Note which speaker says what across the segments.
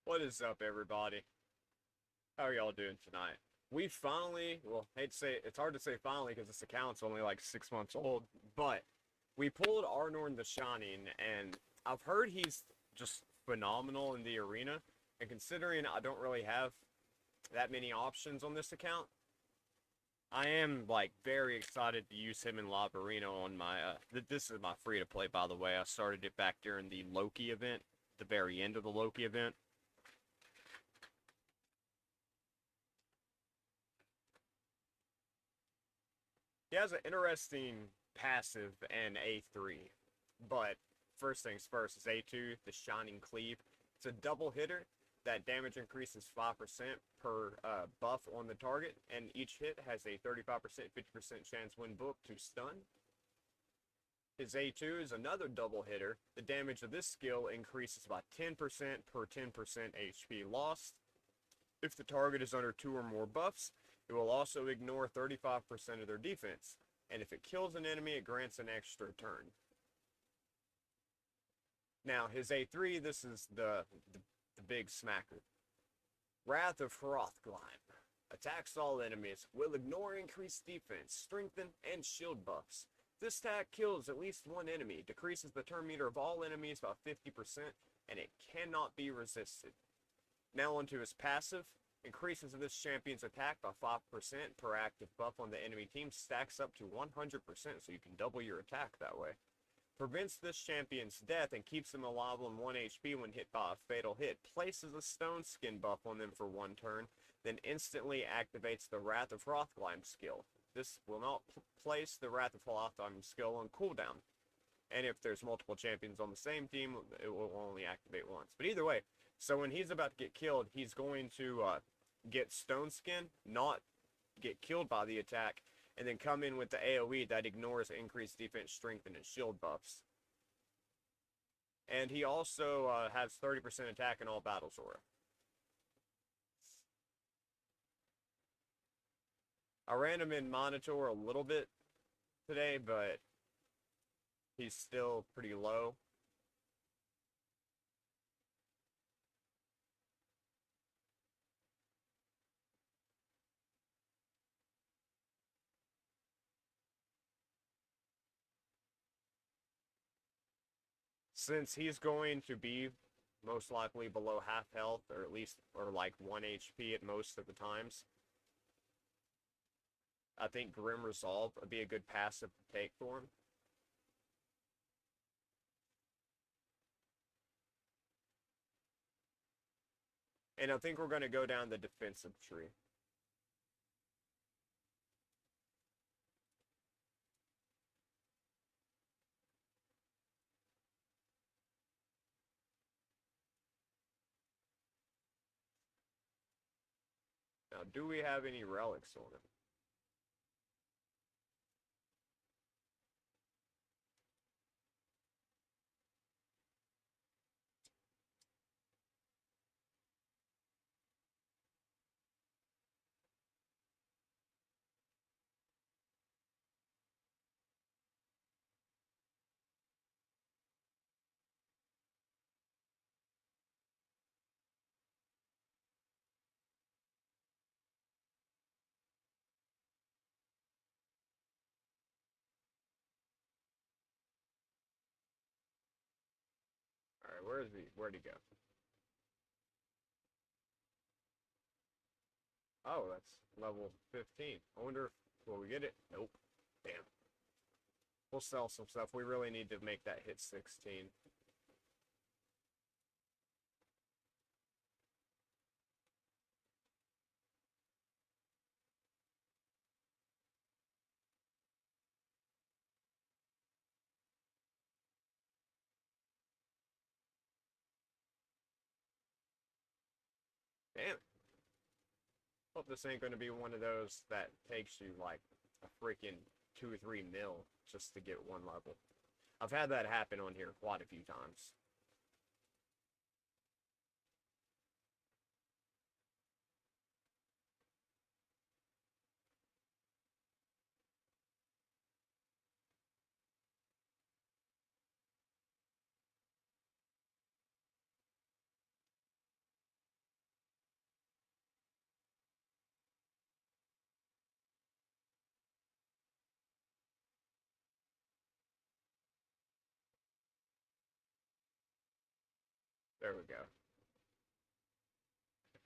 Speaker 1: What is up, everybody? How are y'all doing tonight? We finally, well, hate to say it's hard to say finally because this account's only like 6 months old, but we pulled ARNORN the Shining, and I've heard he's just phenomenal in the arena. And considering I don't really have that many options on this account, I am like very excited to use him in Live Arena on my. This is my free to play, by the way. I started it back during the Loki event, the very end of the Loki event. He has an interesting passive and A3, but first things first is A2, the Shining Cleave. It's a double hitter. That damage increases 5% per buff on the target, and each hit has a 35%, 50% chance when booked to stun. His A2 is another double hitter. The damage of this skill increases by 10% per 10% HP lost. If the target is under 2 or more buffs, it will also ignore 35% of their defense, and if it kills an enemy, it grants an extra turn. Now, his A3, this is the big smacker. Wrath of Hrothglime. Attacks all enemies, will ignore increased defense, strengthen, and shield buffs. This attack kills at least one enemy, decreases the turn meter of all enemies by 50%, and it cannot be resisted. Now onto his passive. Increases this champion's attack by 5% per active buff on the enemy team, stacks up to 100%, so you can double your attack that way. Prevents this champion's death and keeps them alive on 1 HP when hit by a fatal hit. Places a stone skin buff on them for 1 turn, then instantly activates the Wrath of Hrothglime skill. This will not place the Wrath of Hrothglime skill on cooldown. And if there's multiple champions on the same team, it will only activate once. But either way, so when he's about to get killed, he's going to get stone skin, not get killed by the attack, and then come in with the AoE that ignores increased defense, strength, and shield buffs. And he also has 30% attack in all battles aura. I ran him in Monitor a little bit today, but he's still pretty low. Since he's going to be most likely below half health, or at least, or like 1 HP at most of the times, I think Grim Resolve would be a good passive to take for him. And I think we're going to go down the defensive tree. Now, do we have any relics on him? Alright, where'd he go? Oh, that's level 15. I wonder if, will we get it? Nope. Damn. We'll sell some stuff. We really need to make that hit 16. Damn. Hope this ain't going to be one of those that takes you like a freaking 2 or 3 mil just to get one level. I've had that happen on here quite a few times. There we go.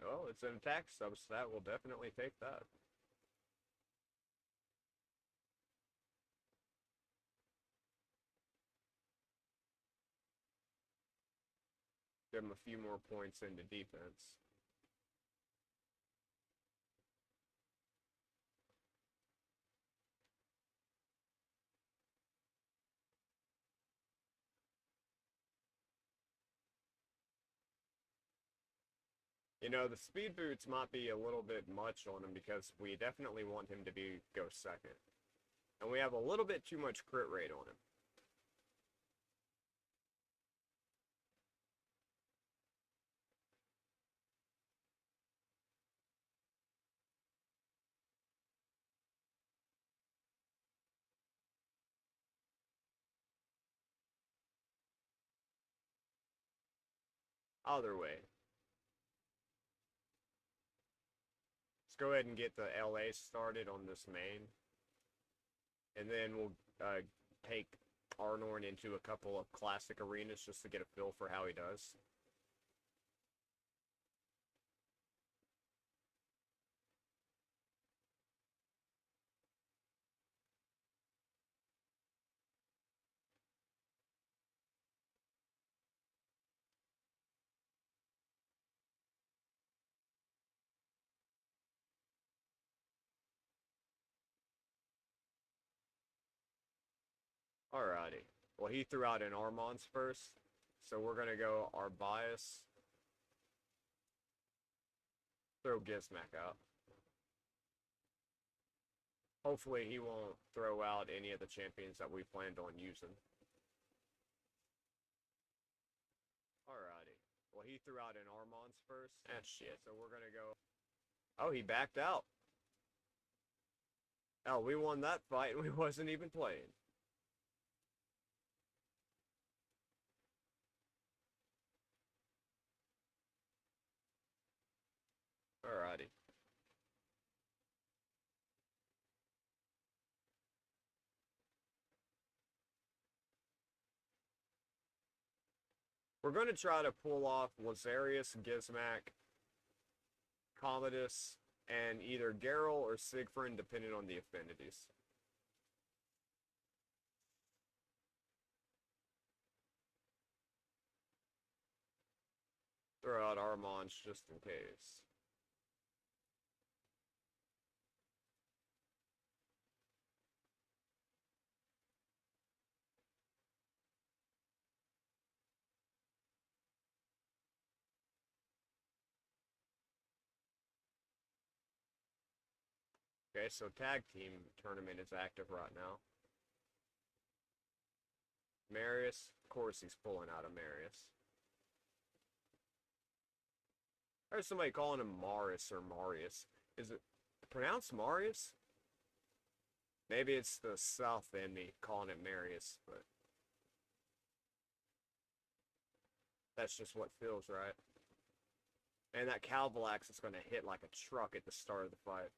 Speaker 1: Well, it's an attack substat. We'll definitely take that. Give him a few more points into defense. You know, the speed boots might be a little bit much on him because we definitely want him to go second. And we have a little bit too much crit rate on him. Either way. Let's go ahead and get the LA started on this main. And then we'll take ARNORN into a couple of classic arenas just to get a feel for how he does. Alrighty. Well, he threw out an Armons first, so we're going to go our bias. Throw Gizmak out. Hopefully he won't throw out any of the champions that we planned on using. Alrighty. Well, he threw out an Armons first. Ah, shit. So we're going to go... Oh, he backed out. Oh, we won that fight and we wasn't even playing. Alrighty. We're going to try to pull off Lazarius, Gizmak, Commodus, and either Geralt or Siegfried, depending on the affinities. Throw out Armand just in case. Okay, so tag team tournament is active right now. Marius, of course he's pulling out of Marius. There's somebody calling him Maris or Marius. Is it pronounced Marius? Maybe it's the South in me calling it Marius, but that's just what feels right. And that Calvalax is going to hit like a truck at the start of the fight.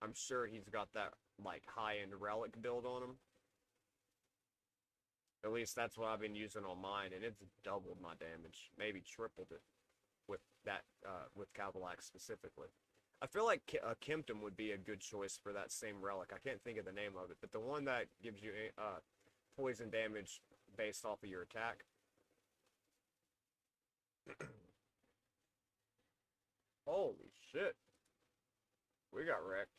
Speaker 1: I'm sure he's got that, like, high-end relic build on him. At least that's what I've been using on mine, and it's doubled my damage. Maybe tripled it with that, with Calvalax specifically. I feel like Kempton would be a good choice for that same relic. I can't think of the name of it, but the one that gives you poison damage based off of your attack. Holy shit. We got wrecked.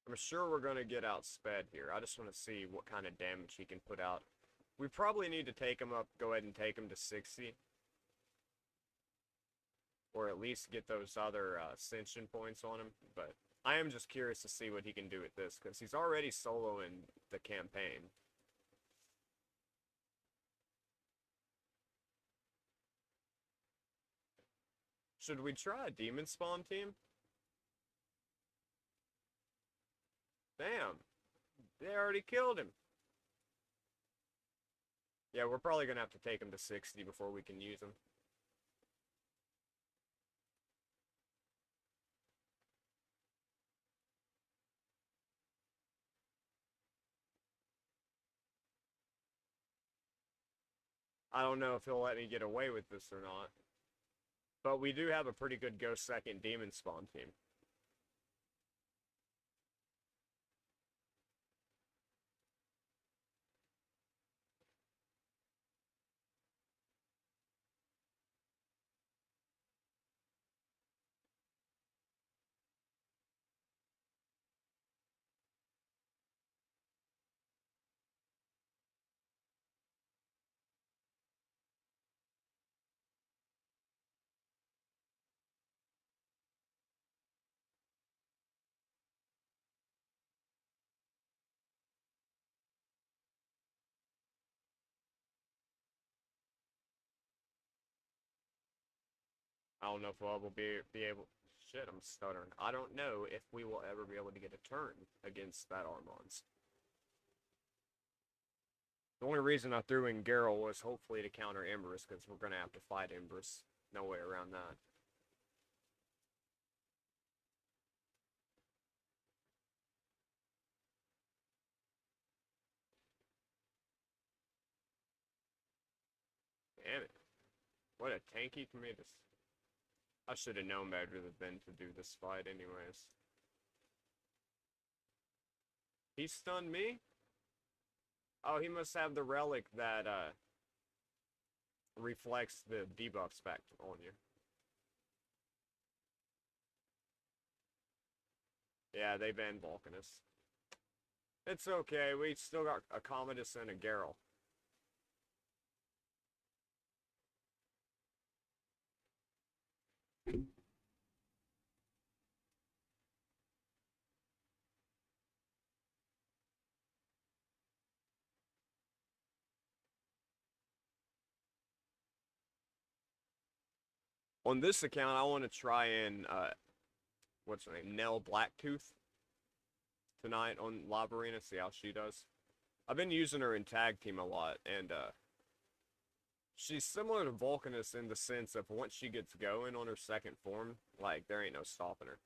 Speaker 1: I'm sure we're going to get outsped here. I just want to see what kind of damage he can put out. We probably need to take him up, go ahead and take him to 60. Or at least get those other ascension points on him. But I am just curious to see what he can do with this, because he's already soloing the campaign. Should we try a demon spawn team? Damn. They already killed him. Yeah, we're probably gonna have to take him to 60 before we can use him. I don't know if he'll let me get away with this or not. But we do have a pretty good Ghost Second Demon spawn team. I don't know if we'll be able... Shit, I'm stuttering. I don't know if we will ever be able to get a turn against that ARNORN's. The only reason I threw in Geralt was hopefully to counter Embers, because we're going to have to fight Embers. No way around that. Damn it. What a tanky for me to... I should have known better than to do this fight anyways. He stunned me? Oh, he must have the relic that, reflects the debuffs back on you. Yeah, they banned Vulcanus. It's okay, we still got a Commodus and a Geralt. On this account, I want to try and, what's her name, Nell Blacktooth tonight on Live Arena, see how she does. I've been using her in tag team a lot, and, she's similar to Vulcanus in the sense of once she gets going on her second form, like, there ain't no stopping her.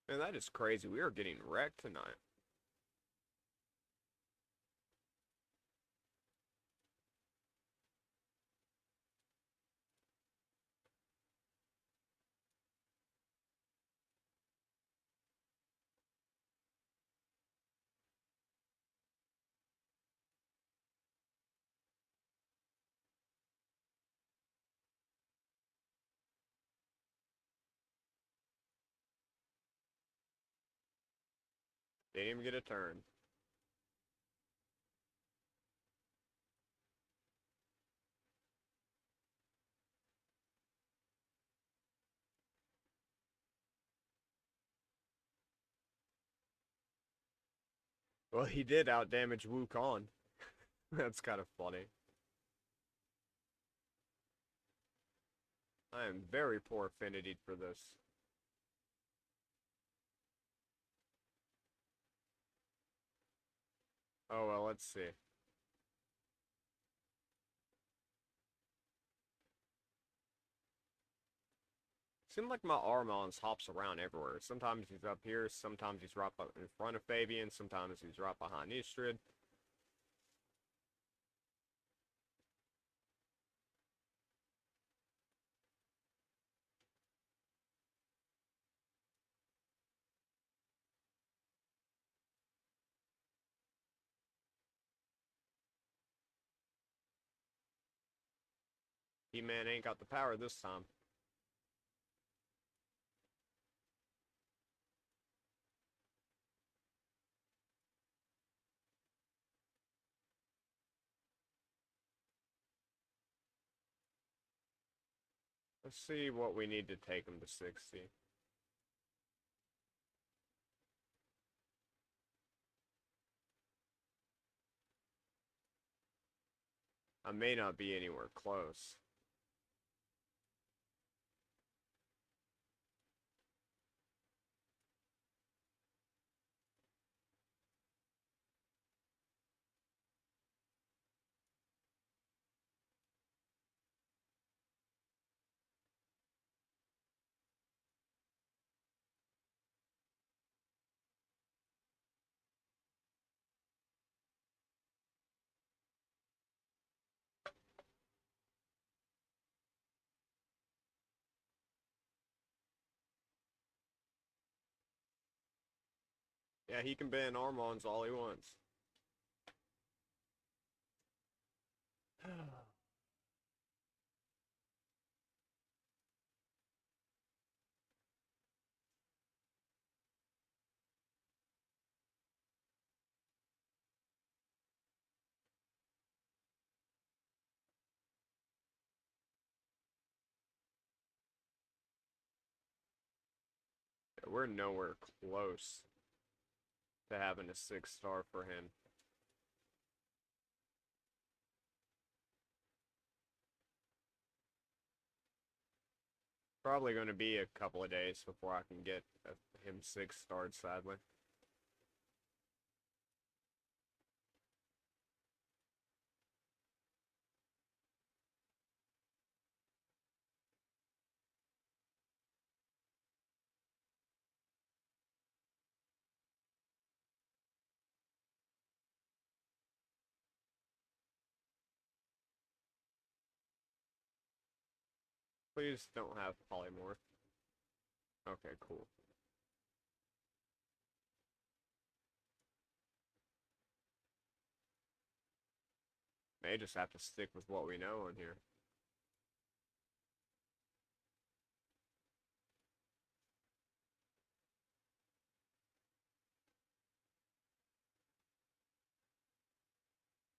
Speaker 1: Man, that is crazy. We are getting wrecked tonight. Didn't even get a turn. Well, he did outdamage Wukong. That's kind of funny. I am very poor affinity for this. Oh, well, let's see. Seems like my Armons hops around everywhere. Sometimes he's up here, sometimes he's right in front of Fabian, sometimes he's right behind Istrid. He-Man ain't got the power this time. Let's see what we need to take him to 60. I may not be anywhere close. Yeah, he can ban Armons all he wants. We're nowhere close to having a 6-star for him. Probably going to be a couple of days before I can get him 6-starred, sadly. Please don't have polymorph. Okay, cool. May just have to stick with what we know on here.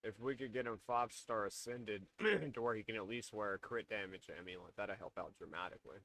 Speaker 1: If we could get him 5-star ascended to where he can at least wear a crit damage amulet, that'll help out dramatically.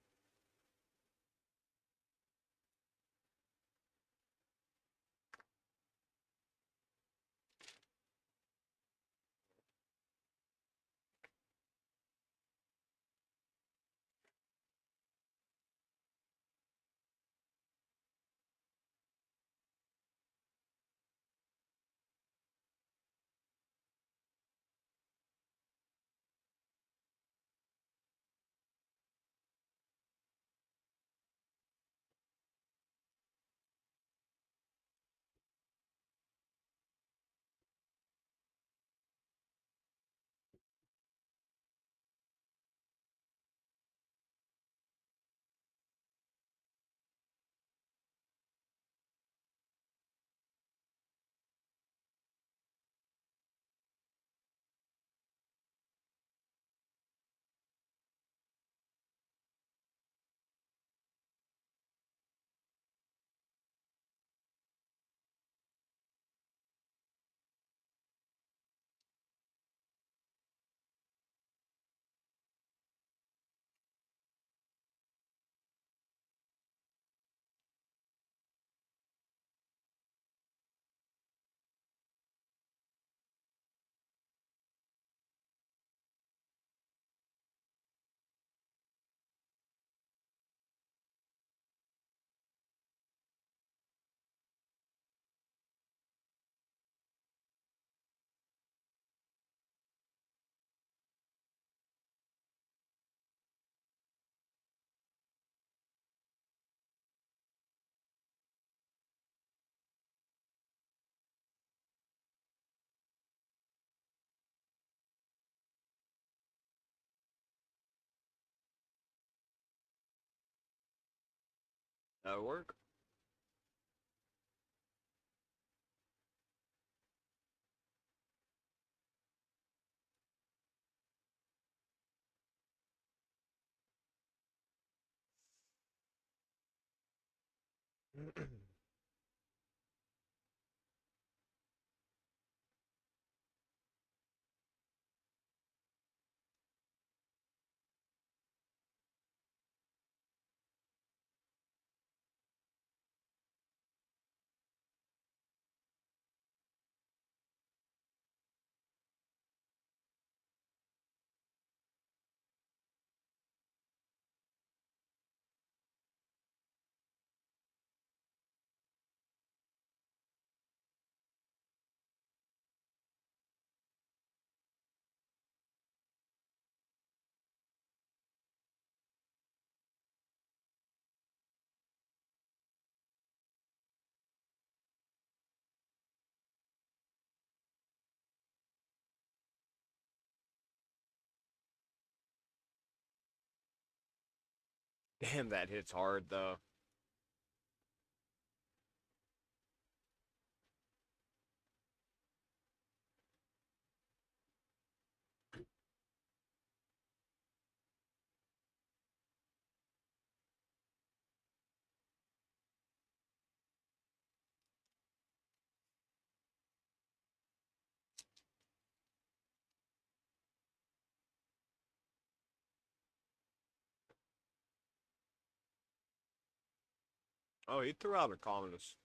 Speaker 1: That'll work. Damn, that hits hard though. Oh, he threw out a communist.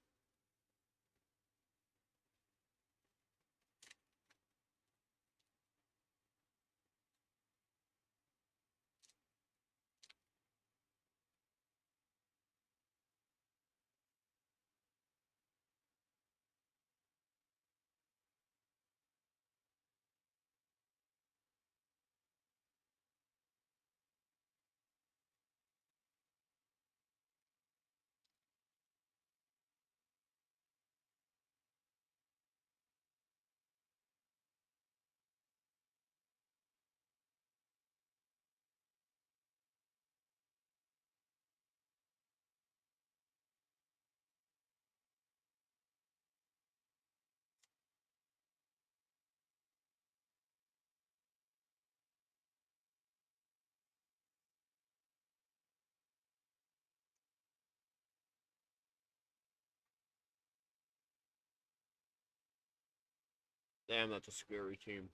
Speaker 1: Damn, that's a scary team.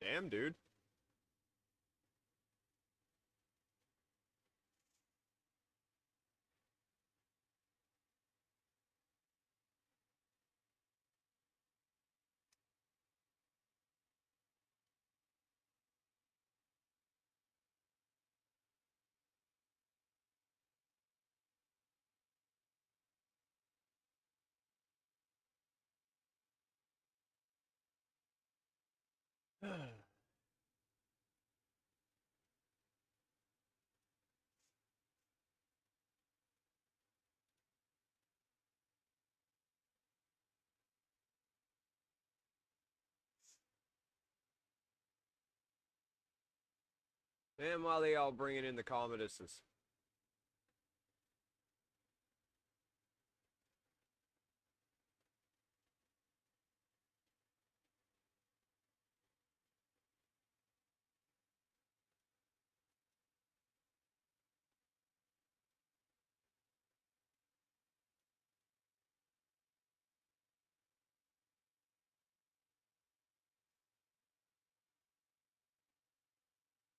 Speaker 1: Damn, dude. Man, why they all bringing in the communists?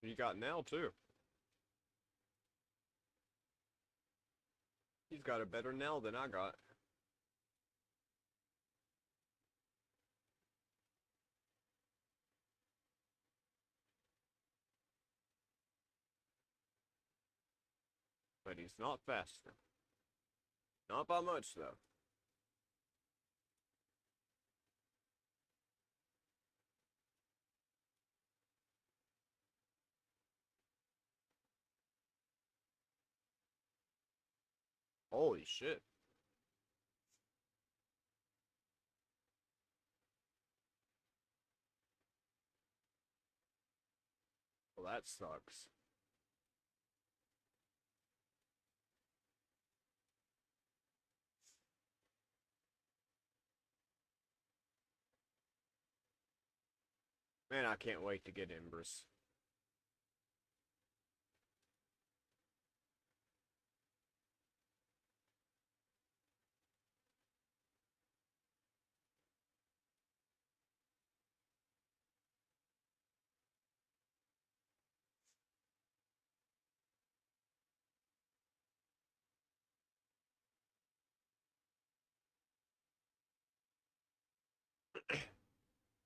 Speaker 1: You got Nell too. He's got a better Nell than I got. But he's not faster. Not by much though. Holy shit. Well, that sucks. Man, I can't wait to get Embers.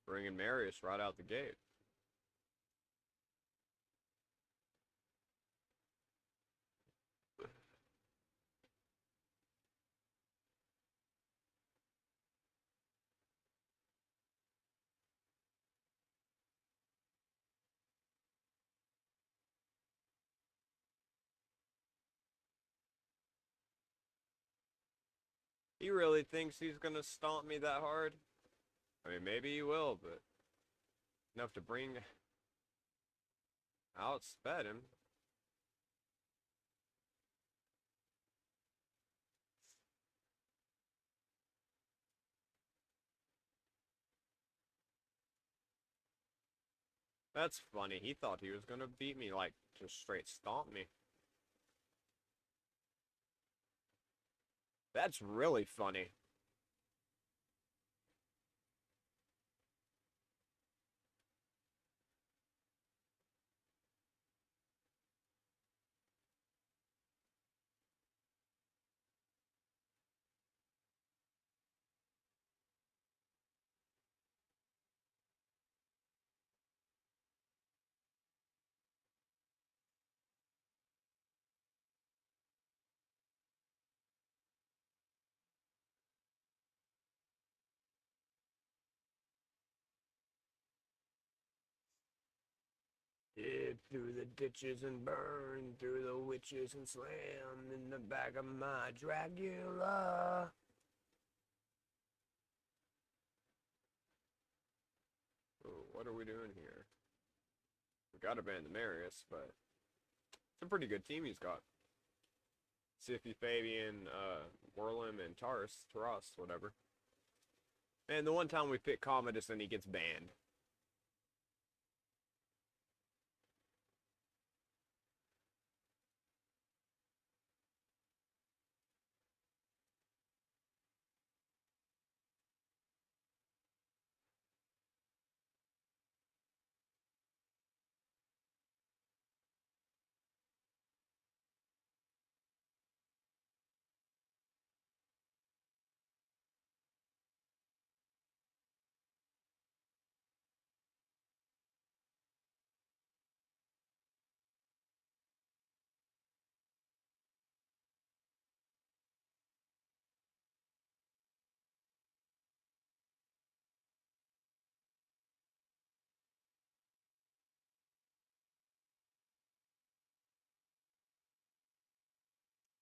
Speaker 1: Bringing Marius right out the gate. He really thinks he's gonna stomp me that hard? I mean, maybe he will, but enough to bring outsped him. That's funny. He thought he was gonna beat me, like, just straight stomp me. That's really funny. Dip through the ditches and burn through the witches and slam in the back of my Dracula. Oh, what are we doing here? We gotta ban the Marius, but it's a pretty good team he's got. Siffy, Fabian, Whirlim, and Taras, whatever. And the one time we pick Commodus and he gets banned.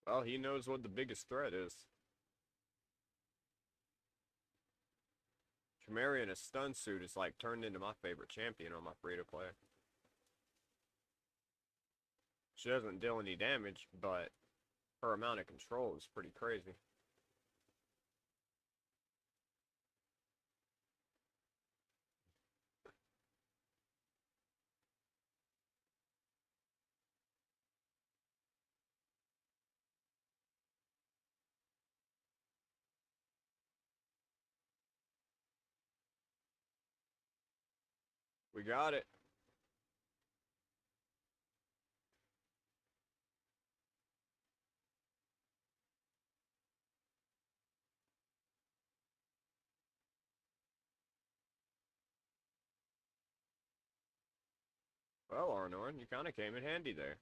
Speaker 1: Well, he knows what the biggest threat is. Tremere in a stun suit is like turned into my favorite champion on my free-to-play. She doesn't deal any damage, but her amount of control is pretty crazy. We got it. Well, Arnorn, you kind of came in handy there.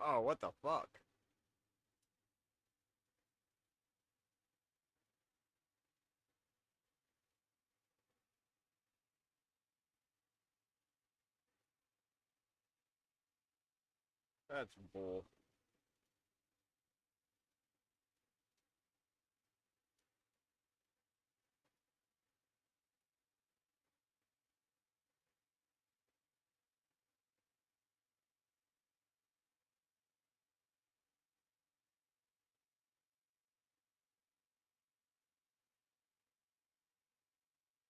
Speaker 1: Oh, what the fuck? That's bull.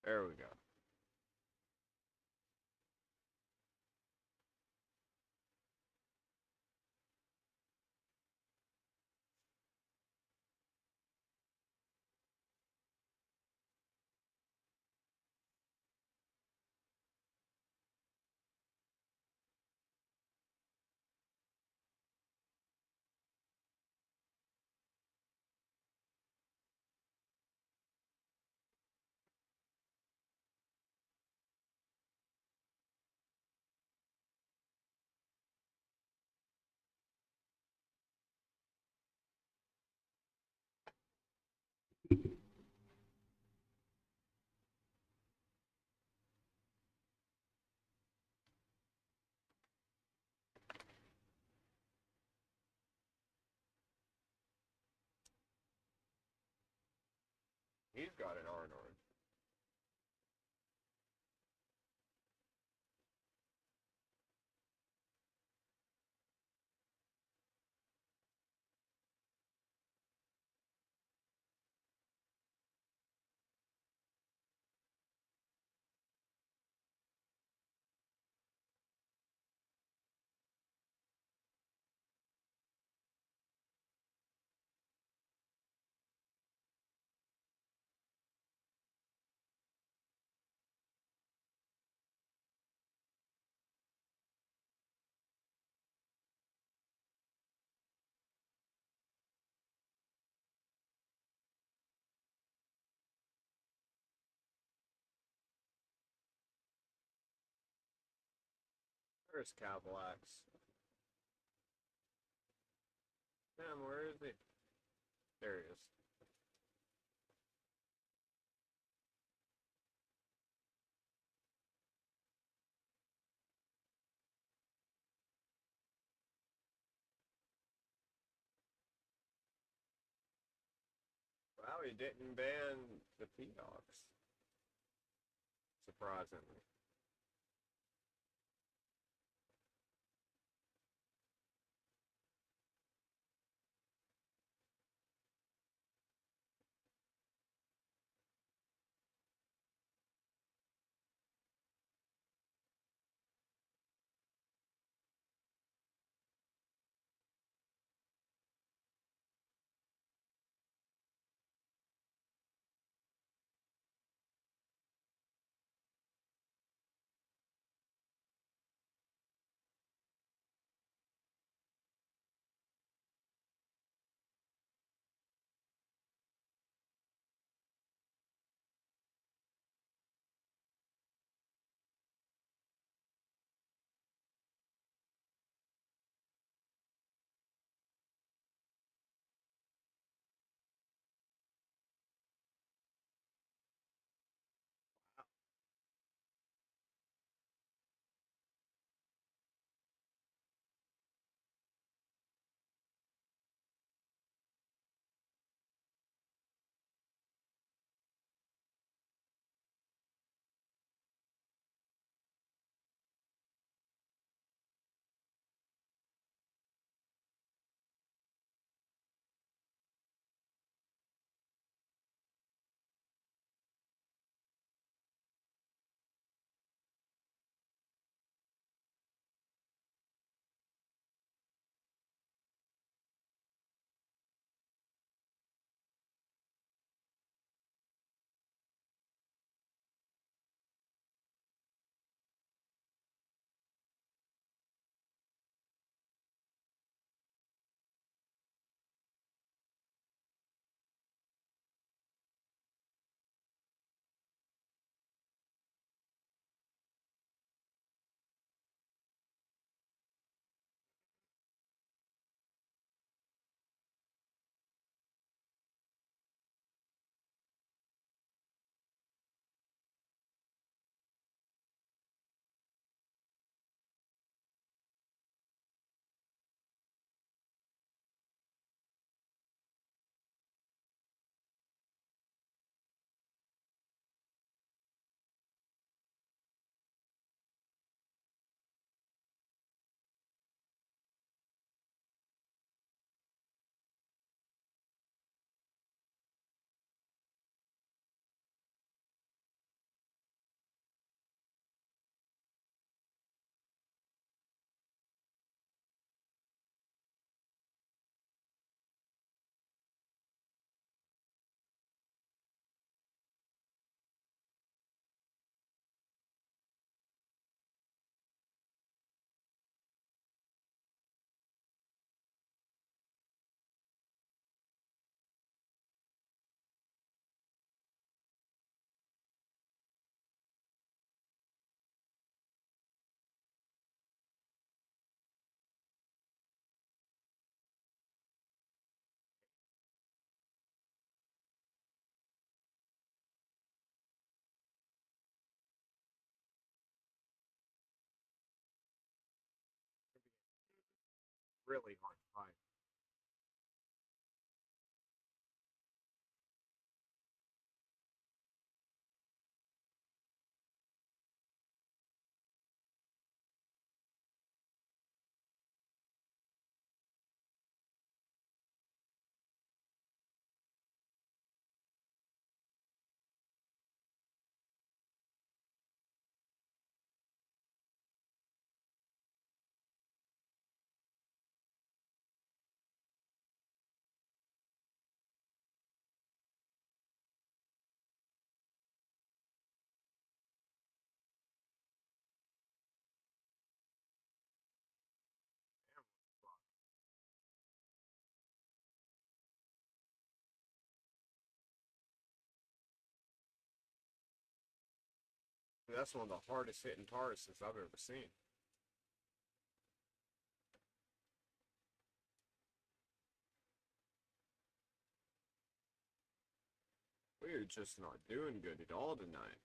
Speaker 1: There we go. He's got an ARNORN. Where's Cavalax? Damn, where is he? There he is. Wow, he didn't ban the P-Dogs. Surprisingly. really hard to fight. That's one of the hardest hitting Tauruses I've ever seen. We're just not doing good at all tonight.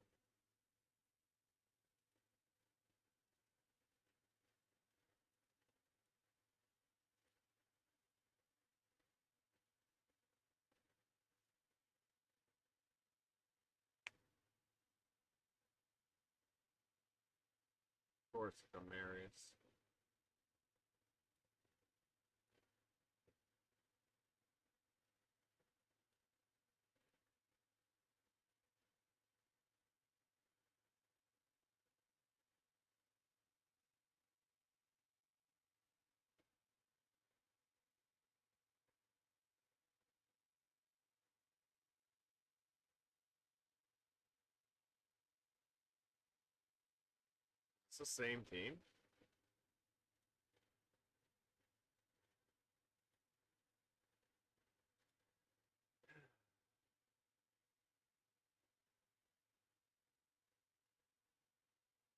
Speaker 1: Of course, Camarius. It's the same team.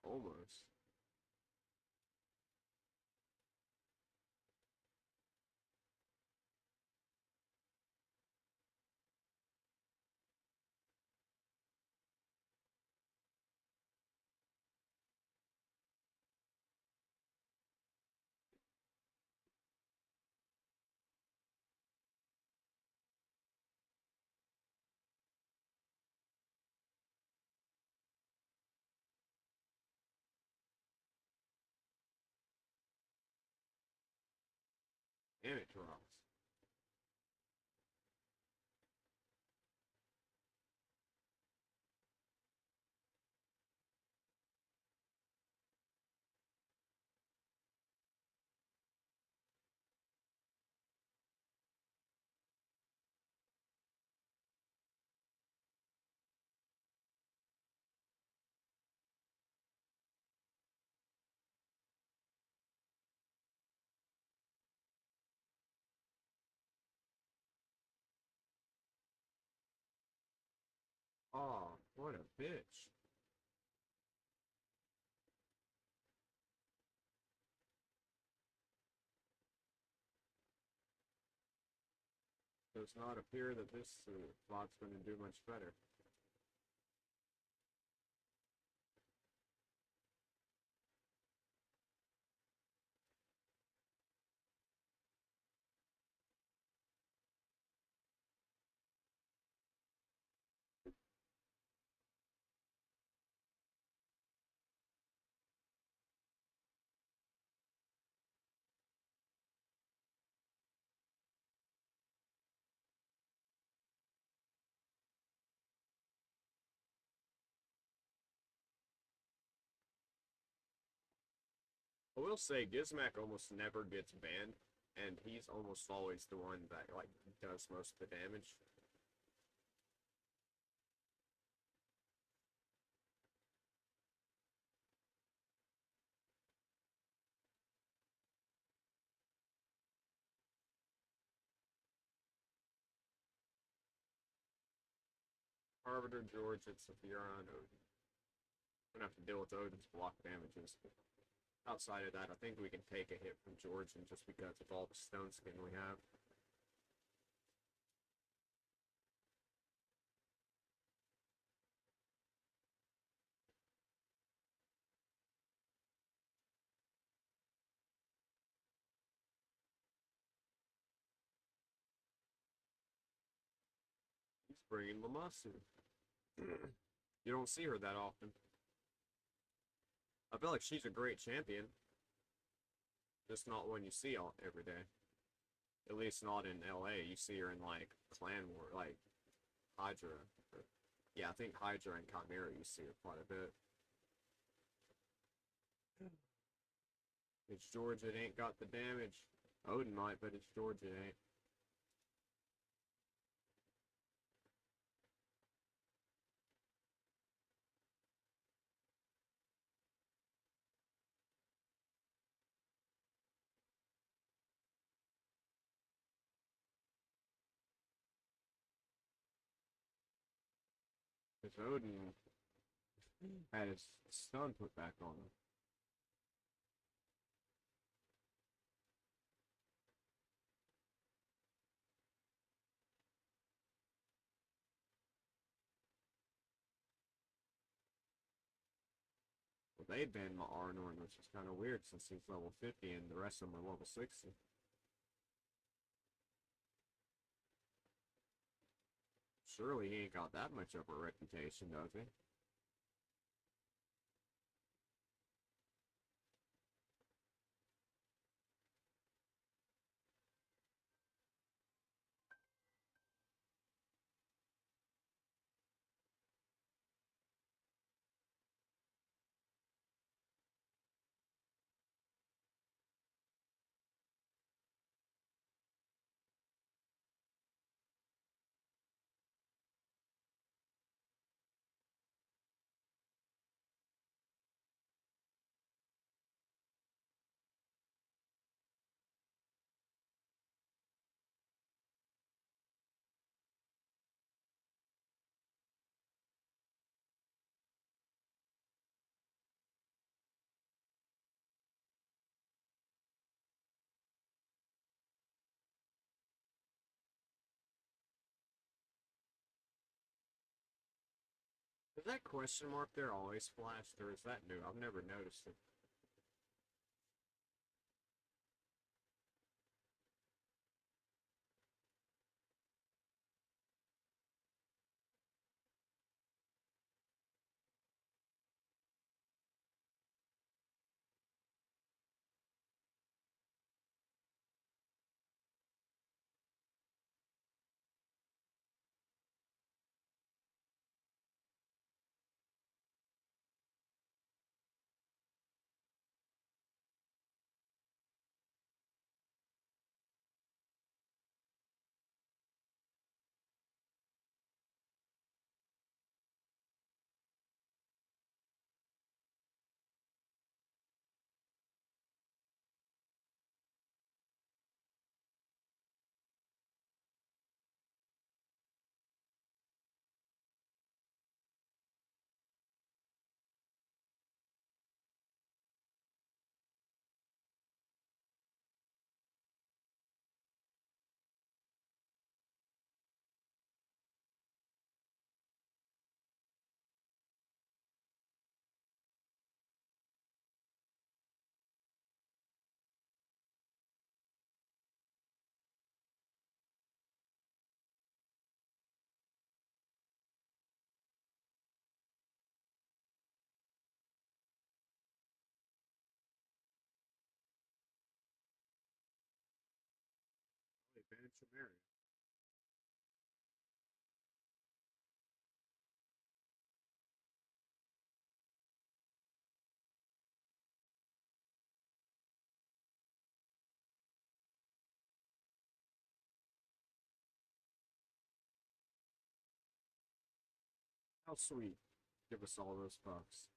Speaker 1: Almost. Damn it, Charles. Oh, what a bitch. Does not appear that this bot's going to do much better. I will say Gizmac almost never gets banned, and he's almost always the one that like does most of the damage. Arbiter, George, and Saphira, and Odin. We're gonna have to deal with Odin's block damages. Outside of that, I think we can take a hit from George, and just because of all the stone skin we have. bringing Lamasu. You don't see her that often. I feel like she's a great champion. Just not one you see all every day. At least not in LA. You see her in like Clan War, like Hydra. Yeah, I think Hydra and Chimera you see her quite a bit. It's Georgia, it ain't got the damage. Odin might, but it's Georgia, it ain't. Because Odin had his stun put back on him. Well, they banned my ARNORN, which is kind of weird since he's level 50 and the rest of them are level 60. Surely he ain't got that much of a reputation, does he? Is that question mark there always flashed, or is that new? I've never noticed it. They banned Chimera. How sweet. Give us all those bucks.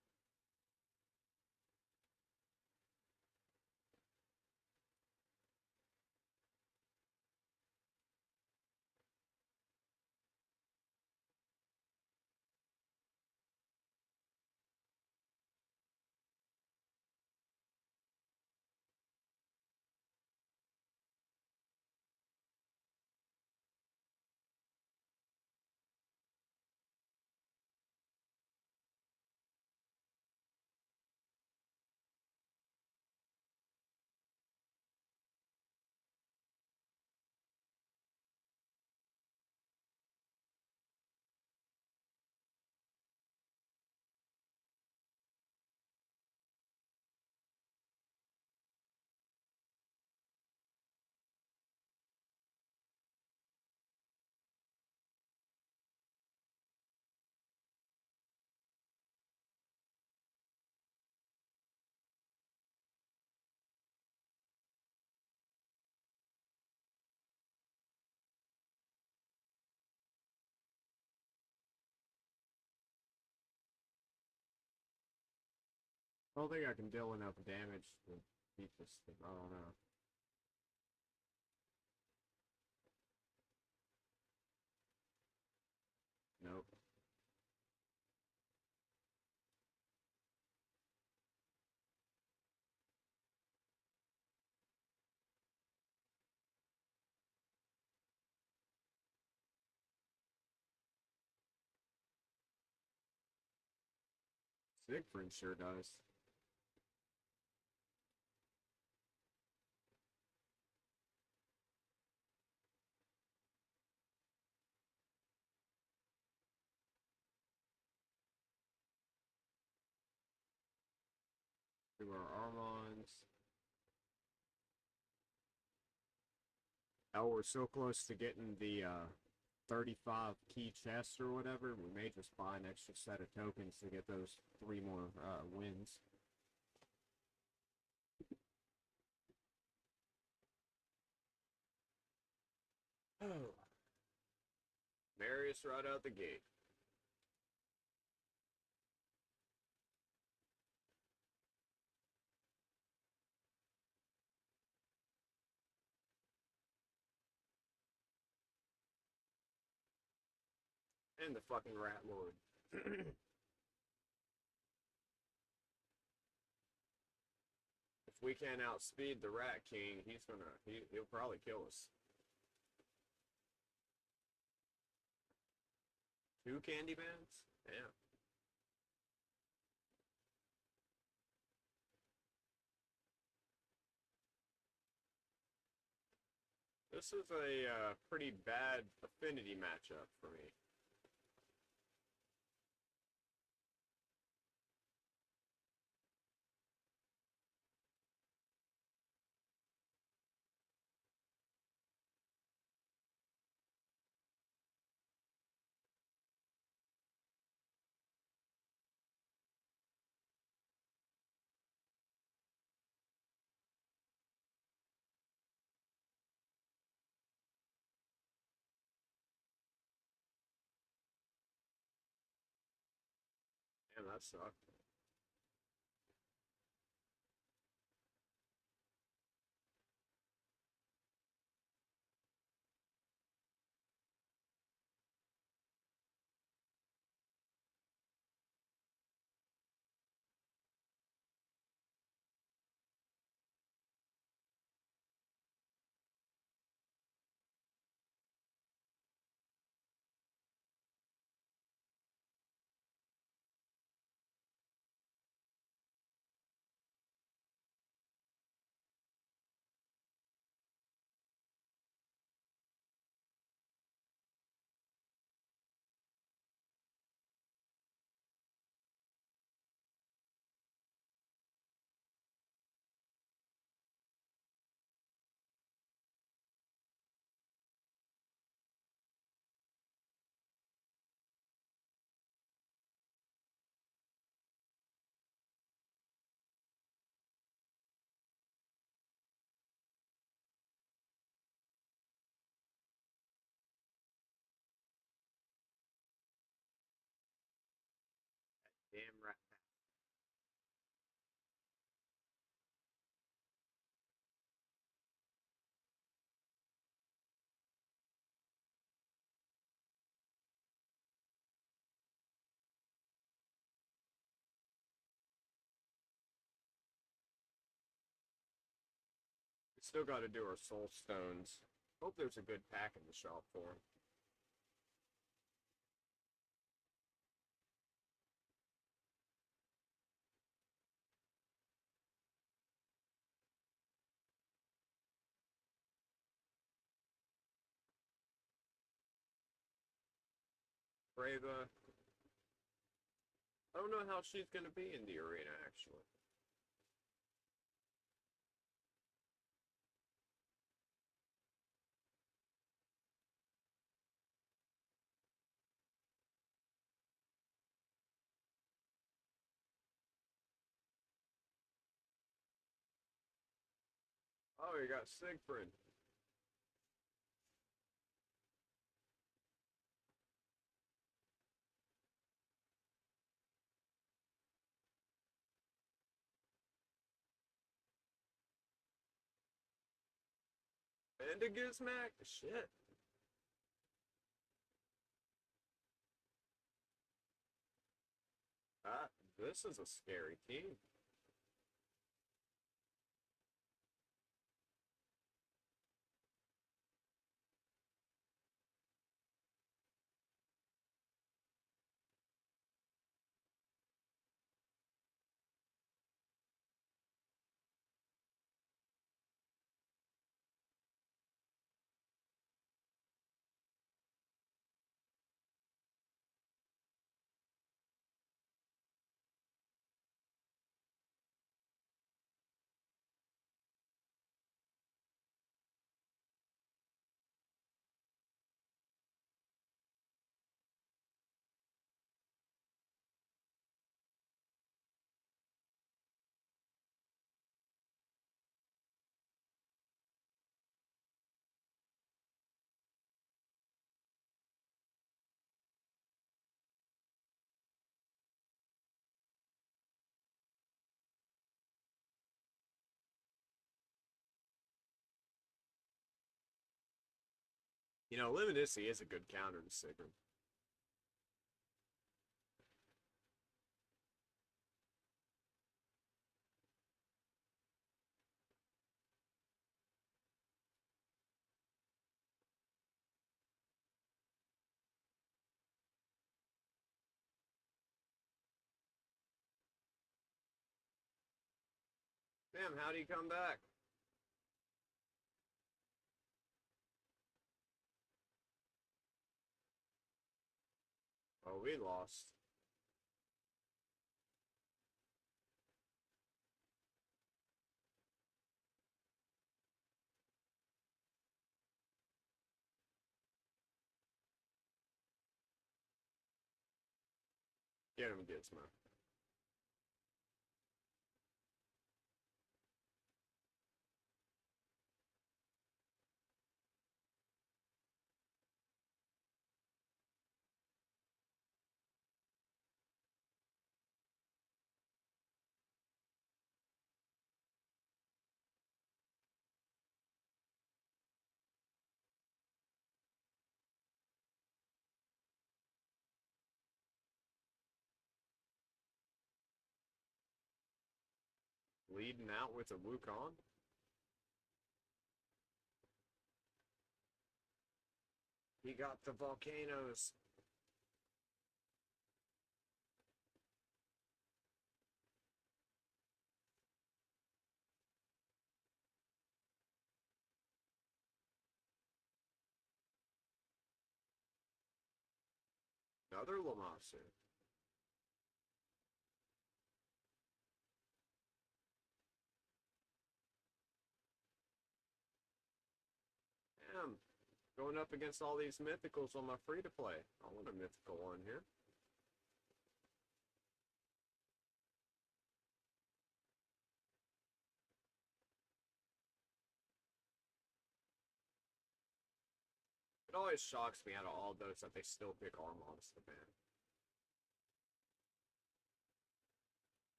Speaker 1: I don't think I can deal enough damage to beat this thing. I don't know. Nope. Siegfried sure does. Do our Armons. Oh, we're so close to getting the 35 key chests or whatever. We may just buy an extra set of tokens to get those 3 more wins. Oh. Marius right out the gate. And the fucking Rat Lord. If we can't outspeed the Rat King, he'll probably kill us. 2 candy bands? Damn. This is a pretty bad affinity matchup for me. Damn, that sucked. Damn right. We still gotta do our soul stones. Hope there's a good pack in the shop for them. Brava. I don't know how she's gonna be in the arena, actually. Oh, you got Siegfried. And a Gizmac? Shit. Ah, this is a scary team. You know, Liminicity is a good counter to Sigram. Damn, how do you come back? Oh, we lost. Get him, Gizmo. Leading out with a Wukong. He got the volcanoes. Another Lamasu. Damn. Going up against all these mythicals on my free-to-play. I want a mythical one here. It always shocks me out of all those that they still pick Armon as the ban.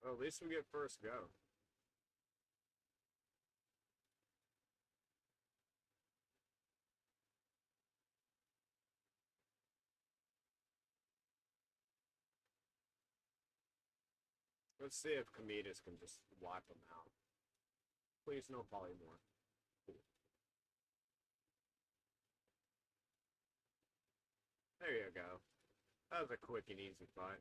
Speaker 1: Well, at least we get first go. Let's see if Cometas can just wipe them out. Please, no polymorph. There you go. That was a quick and easy fight.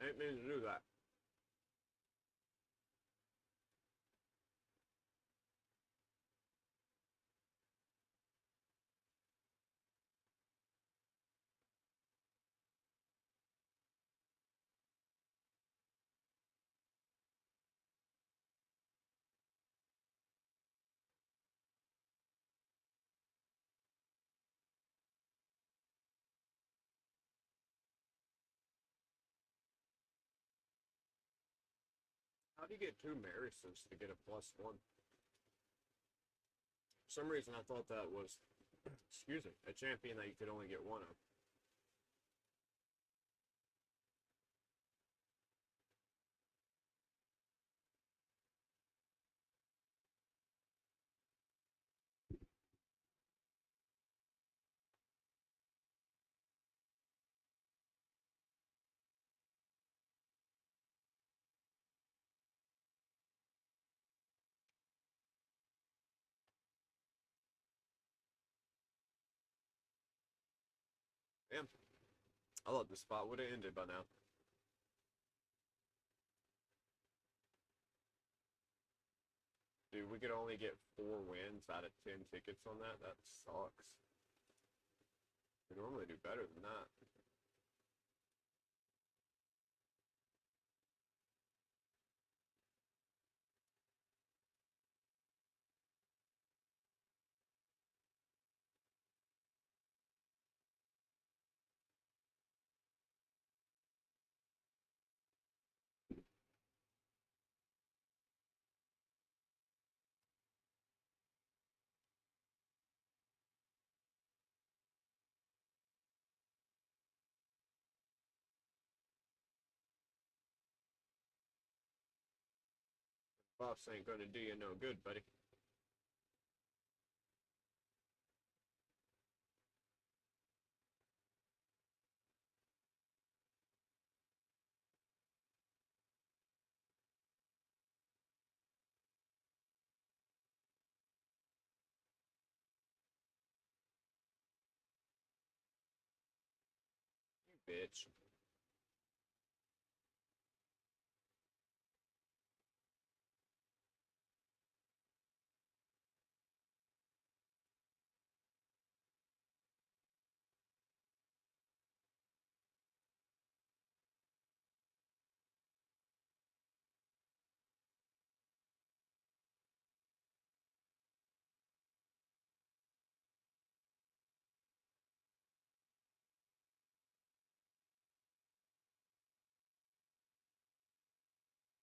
Speaker 1: I didn't mean to do that. How do you get 2 Marisons to get a +1? For some reason I thought that was, excuse me, a champion that you could only get 1 of. Damn. I thought the spot would have ended by now. Dude, we could only get 4 wins out of 10 tickets on that. That sucks. We normally do better than that. Buffs ain't gonna do you no good, buddy. You bitch.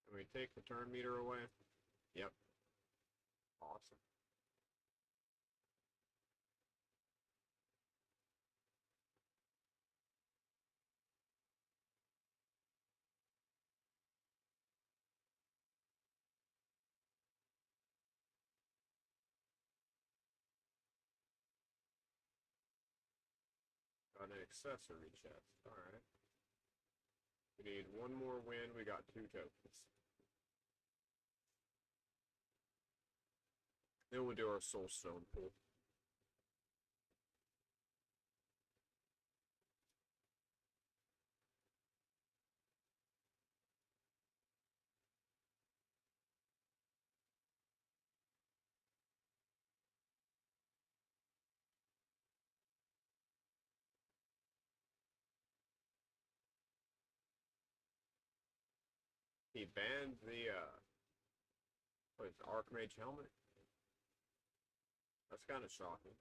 Speaker 1: Can we take the turn meter away? Yep. Awesome. Got an accessory chest. Alright. We need 1 more win. We got 2 tokens. Then we'll do our soulstone pool. He banned the, what is it, Archmage helmet? That's kind of shocking.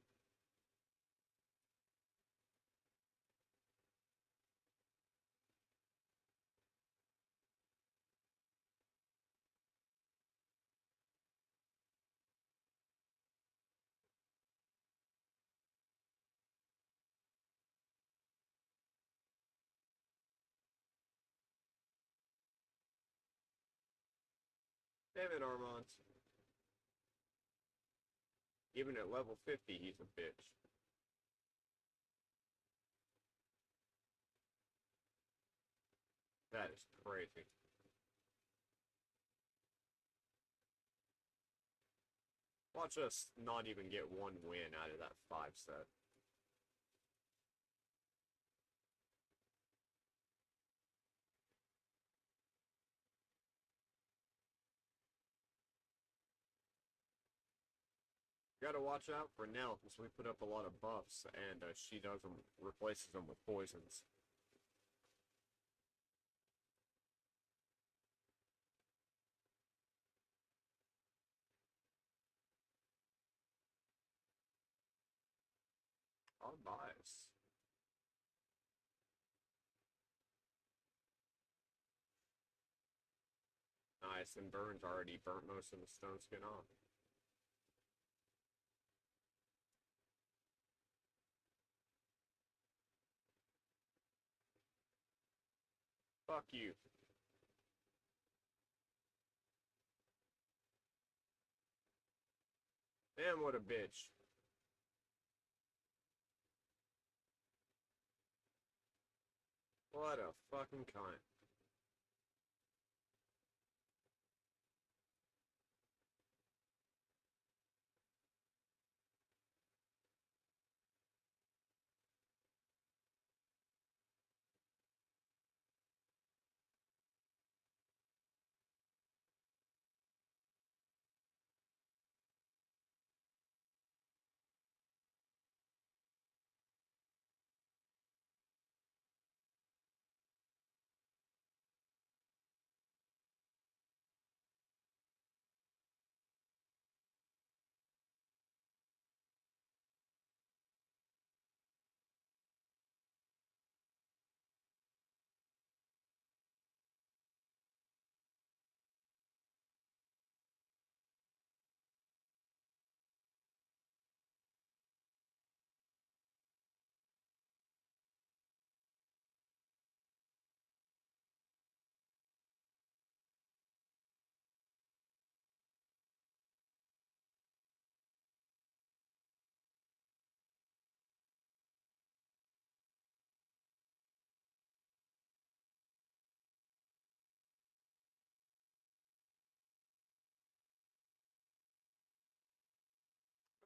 Speaker 1: Damn it, Armand. Even at level 50, he's a bitch. That is crazy. Watch us not even get 1 win out of that 5 set. gotta watch out for Nell, because we put up a lot of buffs, and she does them, replaces them with poisons. Our bias. Nice, and Burns already burnt most of the stone skin off. Fuck you. Damn, what a bitch. What a fucking cunt.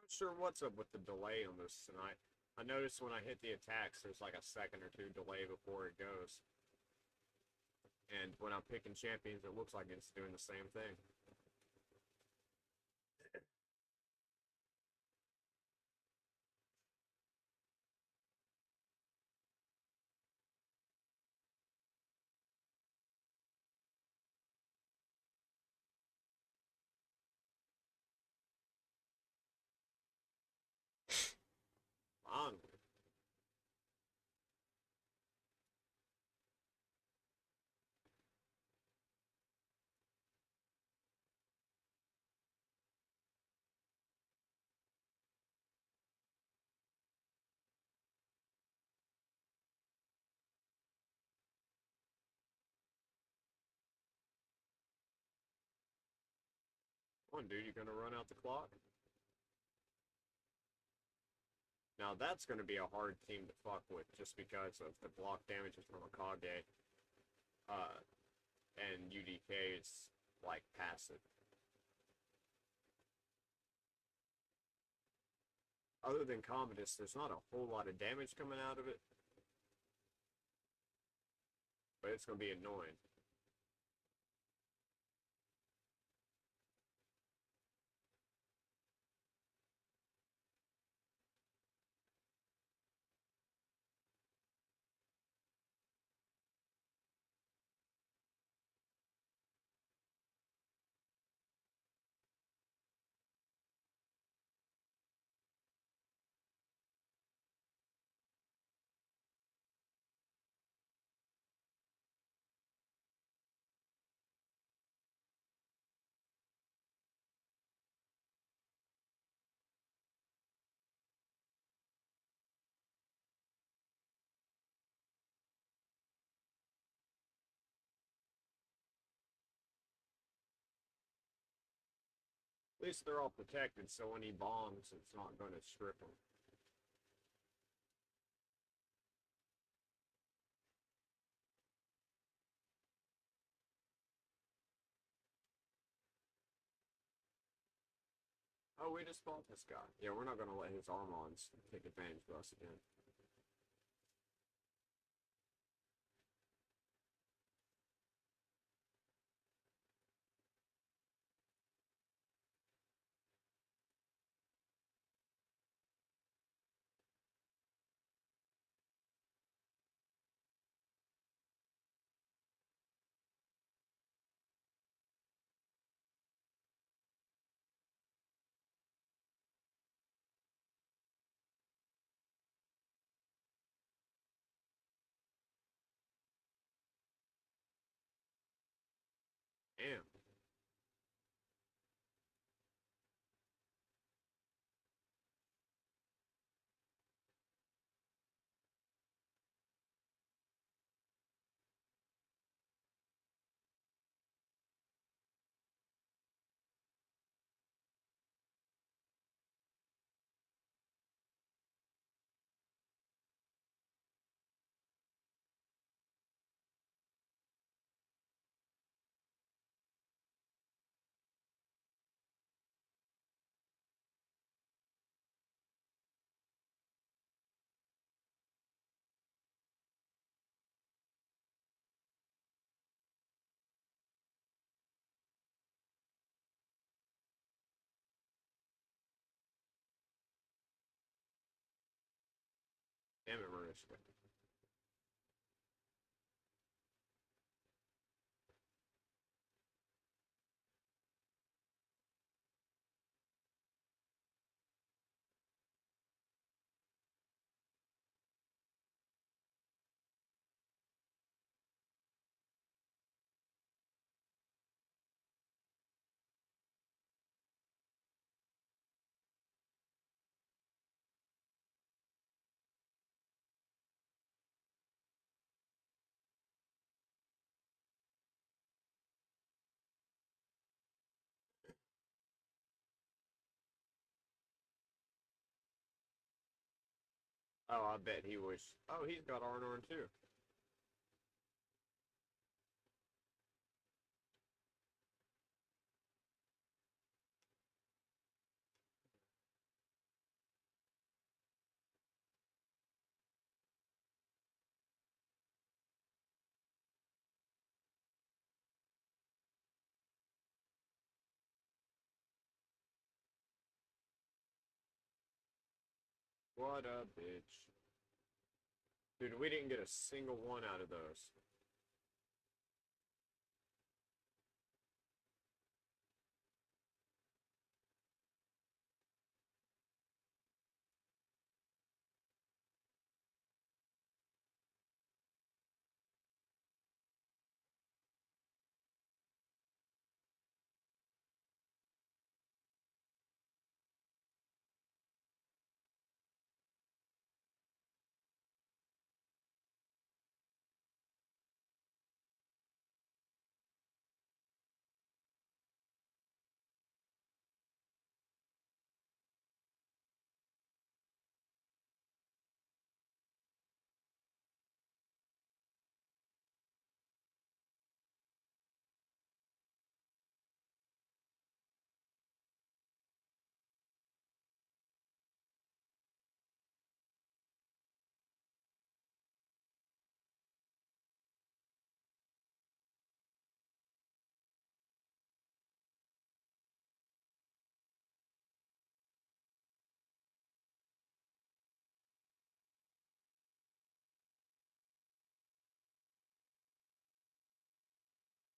Speaker 1: Not sure what's up with the delay on this tonight. I noticed when I hit the attacks, there's like a second or two delay before it goes. And when I'm picking champions, it looks like it's doing the same thing. On. Come on, dude, you gonna run out the clock? Now that's gonna be a hard team to fuck with, just because of the block damages from Akage. And UDK is, like, passive. Other than Commodus, there's not a whole lot of damage coming out of it. But it's gonna be annoying. At least they're all protected, so when he bombs, it's not gonna strip him. Oh, we just fought this guy. Yeah, we're not gonna let his Armons take advantage of us again. Damn. Damn it, Mariska. Oh, I bet he was. Oh, he's got ARNORN too. What a bitch. Dude, we didn't get a single one out of those.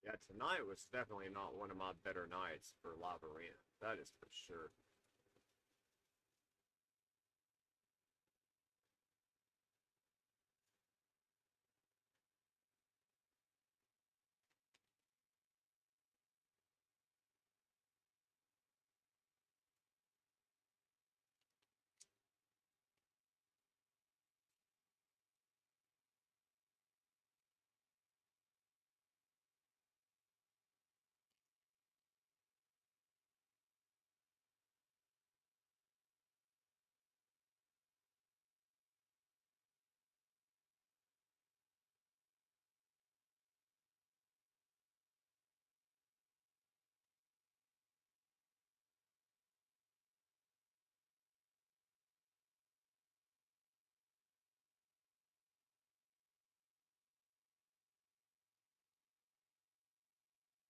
Speaker 1: Yeah, tonight was definitely not one of my better nights for Lava Arena. That is for sure.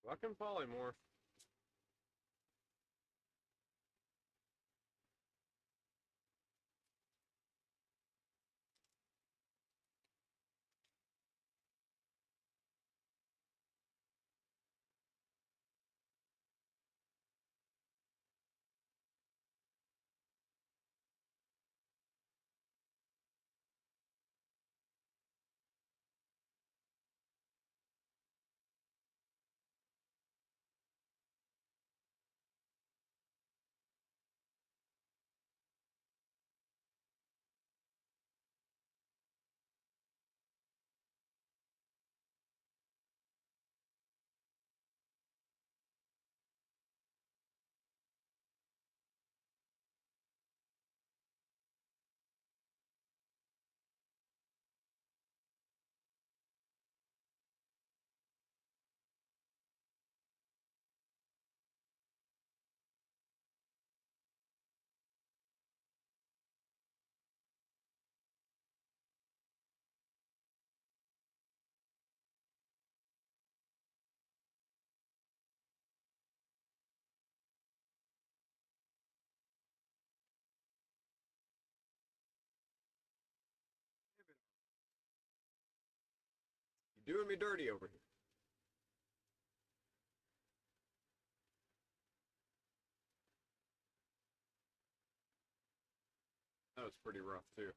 Speaker 1: Fucking polymorph. Doing me dirty over here. That was pretty rough too.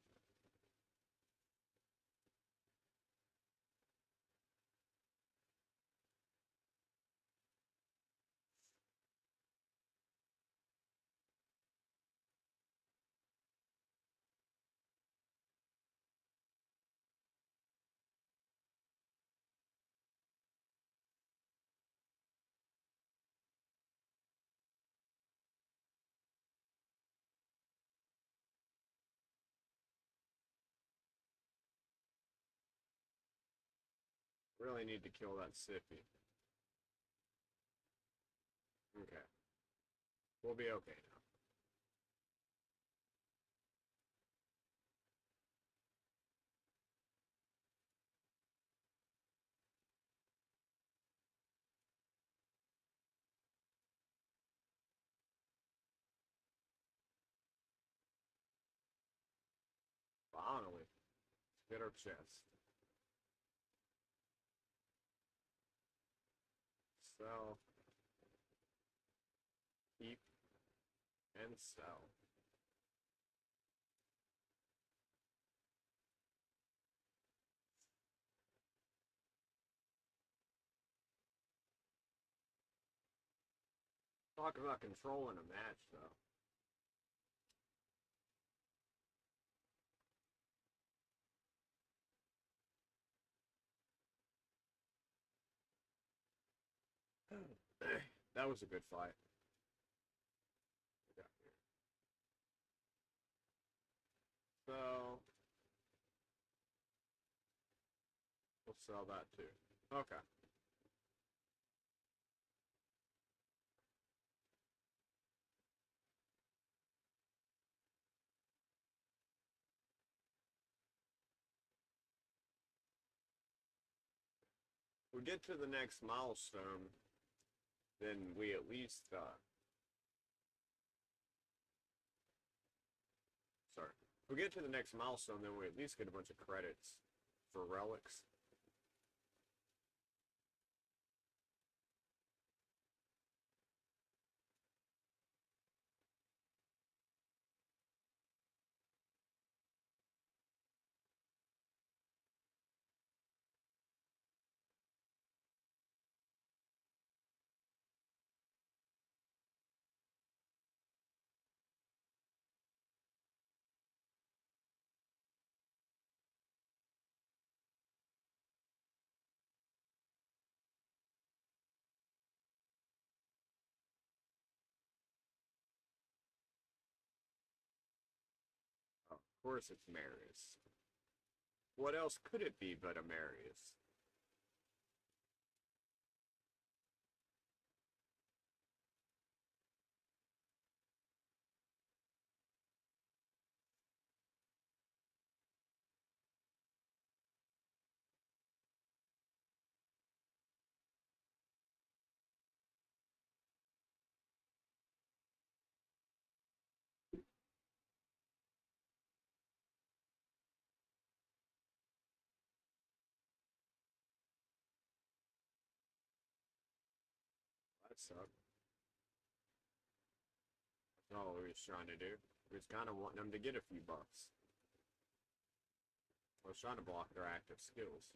Speaker 1: Really need to kill that sippy. Okay. We'll be okay now. Finally. Let's get our chest. Sell. Keep. And sell. Talk about controlling a match, though. That was a good fight. So, we'll sell that too. Okay. We get to the next milestone, then we at least, sorry. If we get to the next milestone, then we at least get a bunch of credits for relics. Oh, of course it's Marius. What else could it be but a Marius? That sucked. That's all we was trying to do. We was kind of wanting them to get a few bucks. I was trying to block their active skills.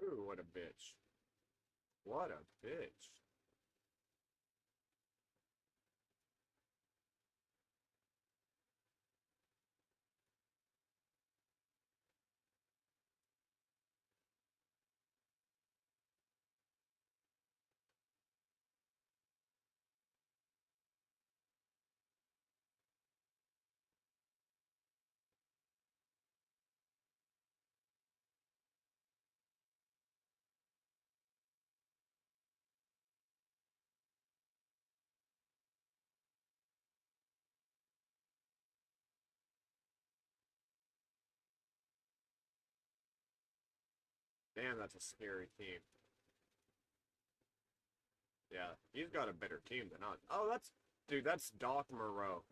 Speaker 1: Ooh, what a bitch. What a bitch. Damn, that's a scary team. Yeah, he's got a better team than us. Oh, dude, that's Doc Moreau.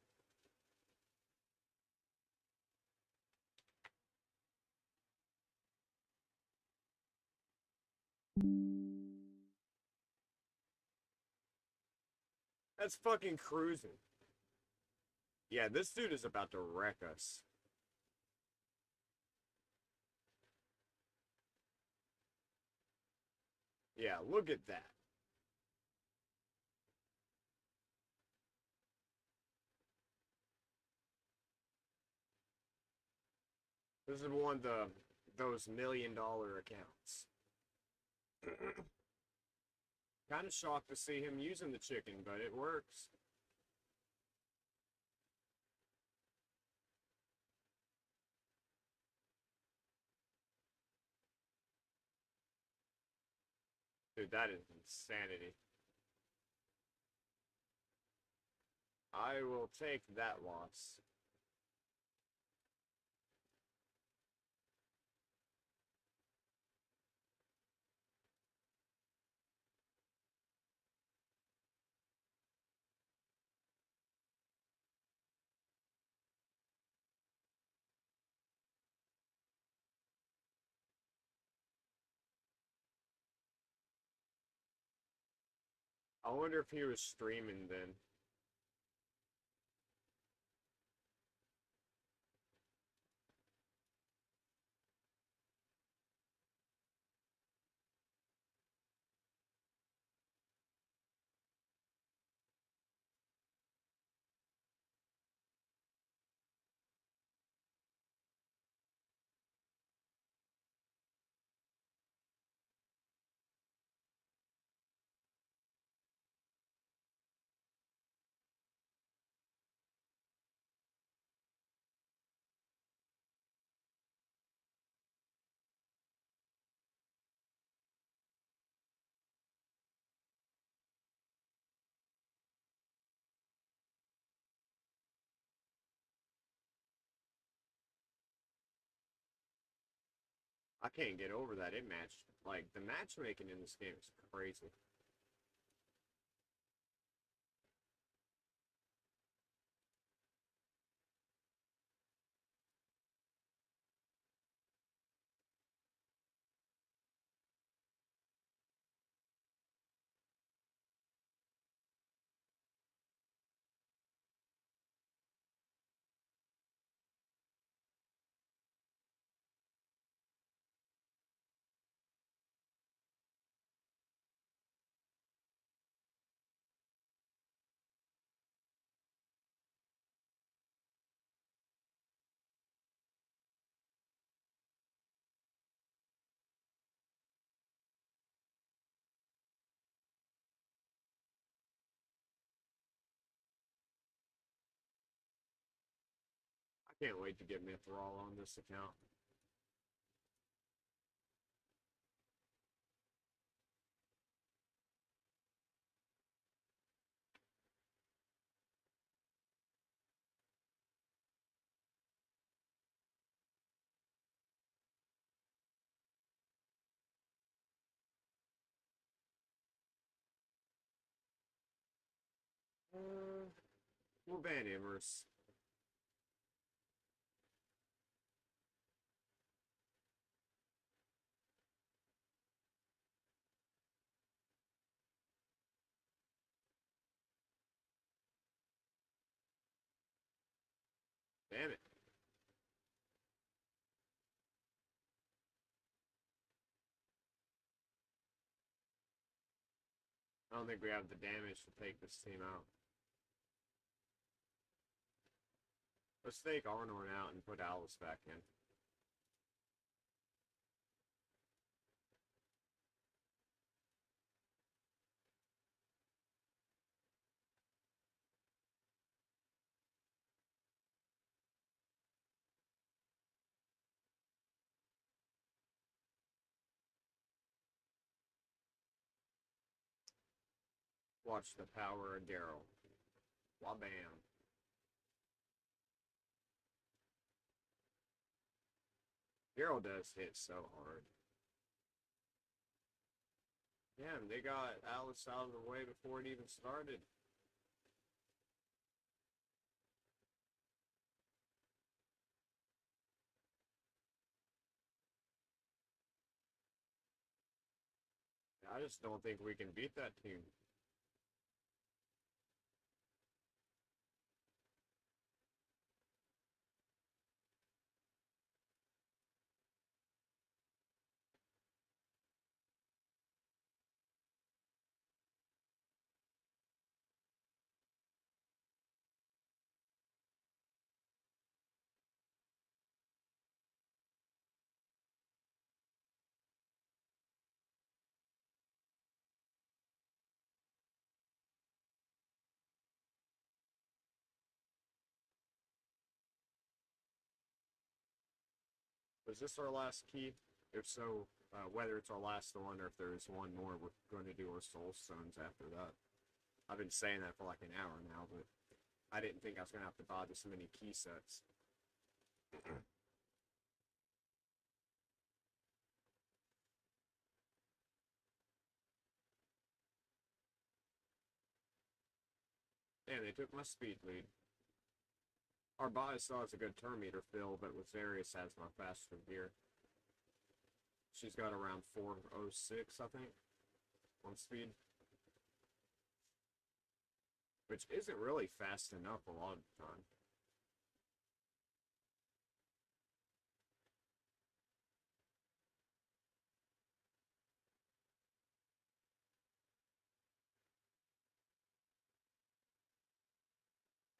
Speaker 1: That's fucking cruising. Yeah, this dude is about to wreck us. Yeah, look at that. This is one of those $1 million accounts. Kind of shocked to see him using the chicken, but it works. Dude, that is insanity. I will take that loss. I wonder if he was streaming then. I can't get over that it matched. Like, the matchmaking in this game is crazy. I can't wait to get Mithril on this account. We'll ban Immerse. Damn it. I don't think we have the damage to take this team out. Let's take ARNORN out and put Alice back in. Watch the power of Daryl. Wabam. Daryl does hit so hard. Yeah, and they got Alice out of the way before it even started. I just don't think we can beat that team. Was this our last key? If so, whether it's our last one or if there's one more, we're going to do our soul stones after that. I've been saying that for like an hour now, but I didn't think I was going to have to buy this many key sets. And they took my speed lead. Our buy still has a good turn meter fill, but with Various has my faster gear. She's got around 406, I think, on speed. Which isn't really fast enough a lot of the time.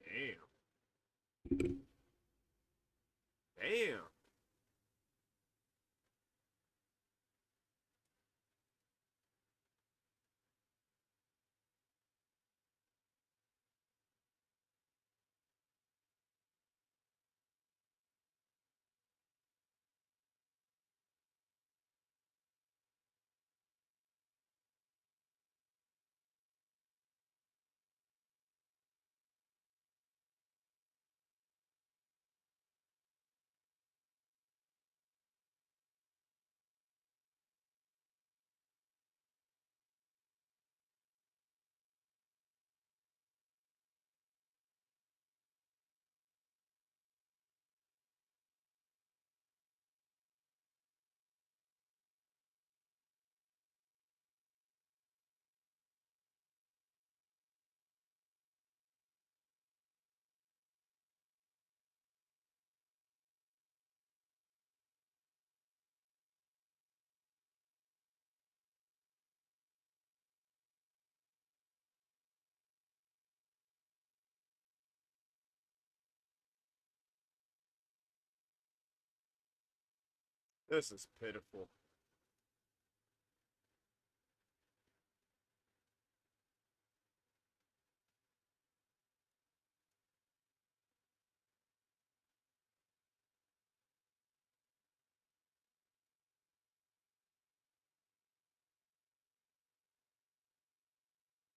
Speaker 1: Damn. Damn. This is pitiful.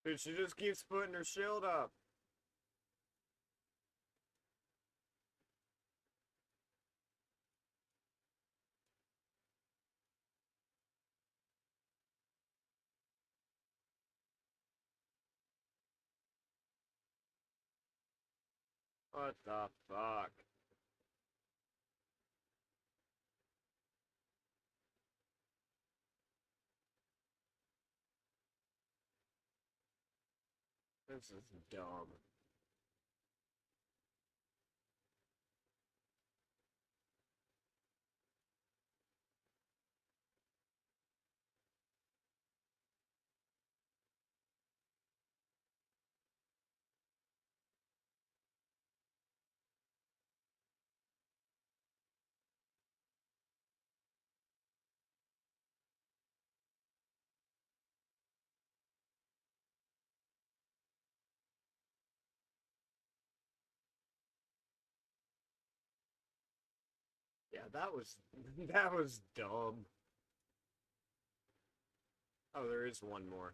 Speaker 1: Dude, she just keeps putting her shield up. What the fuck? This is dumb. Yeah, that was that was dumb. Oh, there is one more.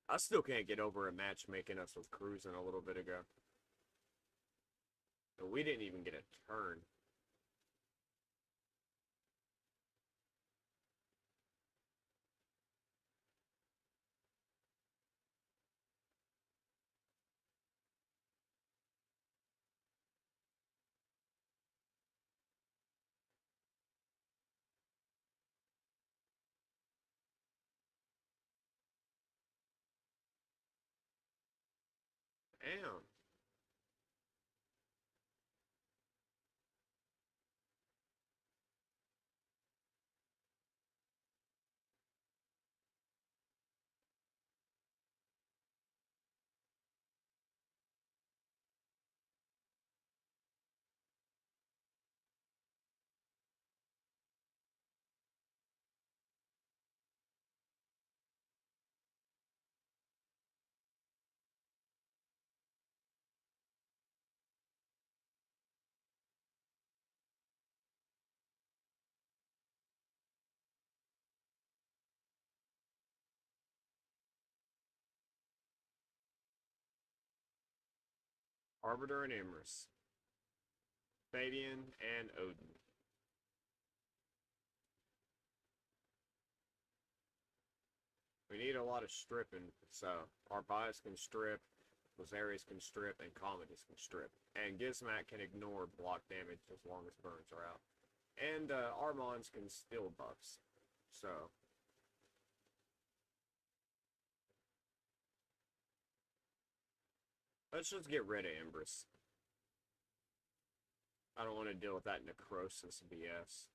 Speaker 1: I still can't get over a match making us with Cruising a little bit ago. But we didn't even get a turn. Damn. Arbiter and Imrus. Fabian and Odin. We need a lot of stripping, so Arbias can strip, Lazarius can strip, and Commodus can strip. And Gizmak can ignore block damage as long as burns are out. And Armons can steal buffs. So let's just get rid of Empress. I don't want to deal with that necrosis BS.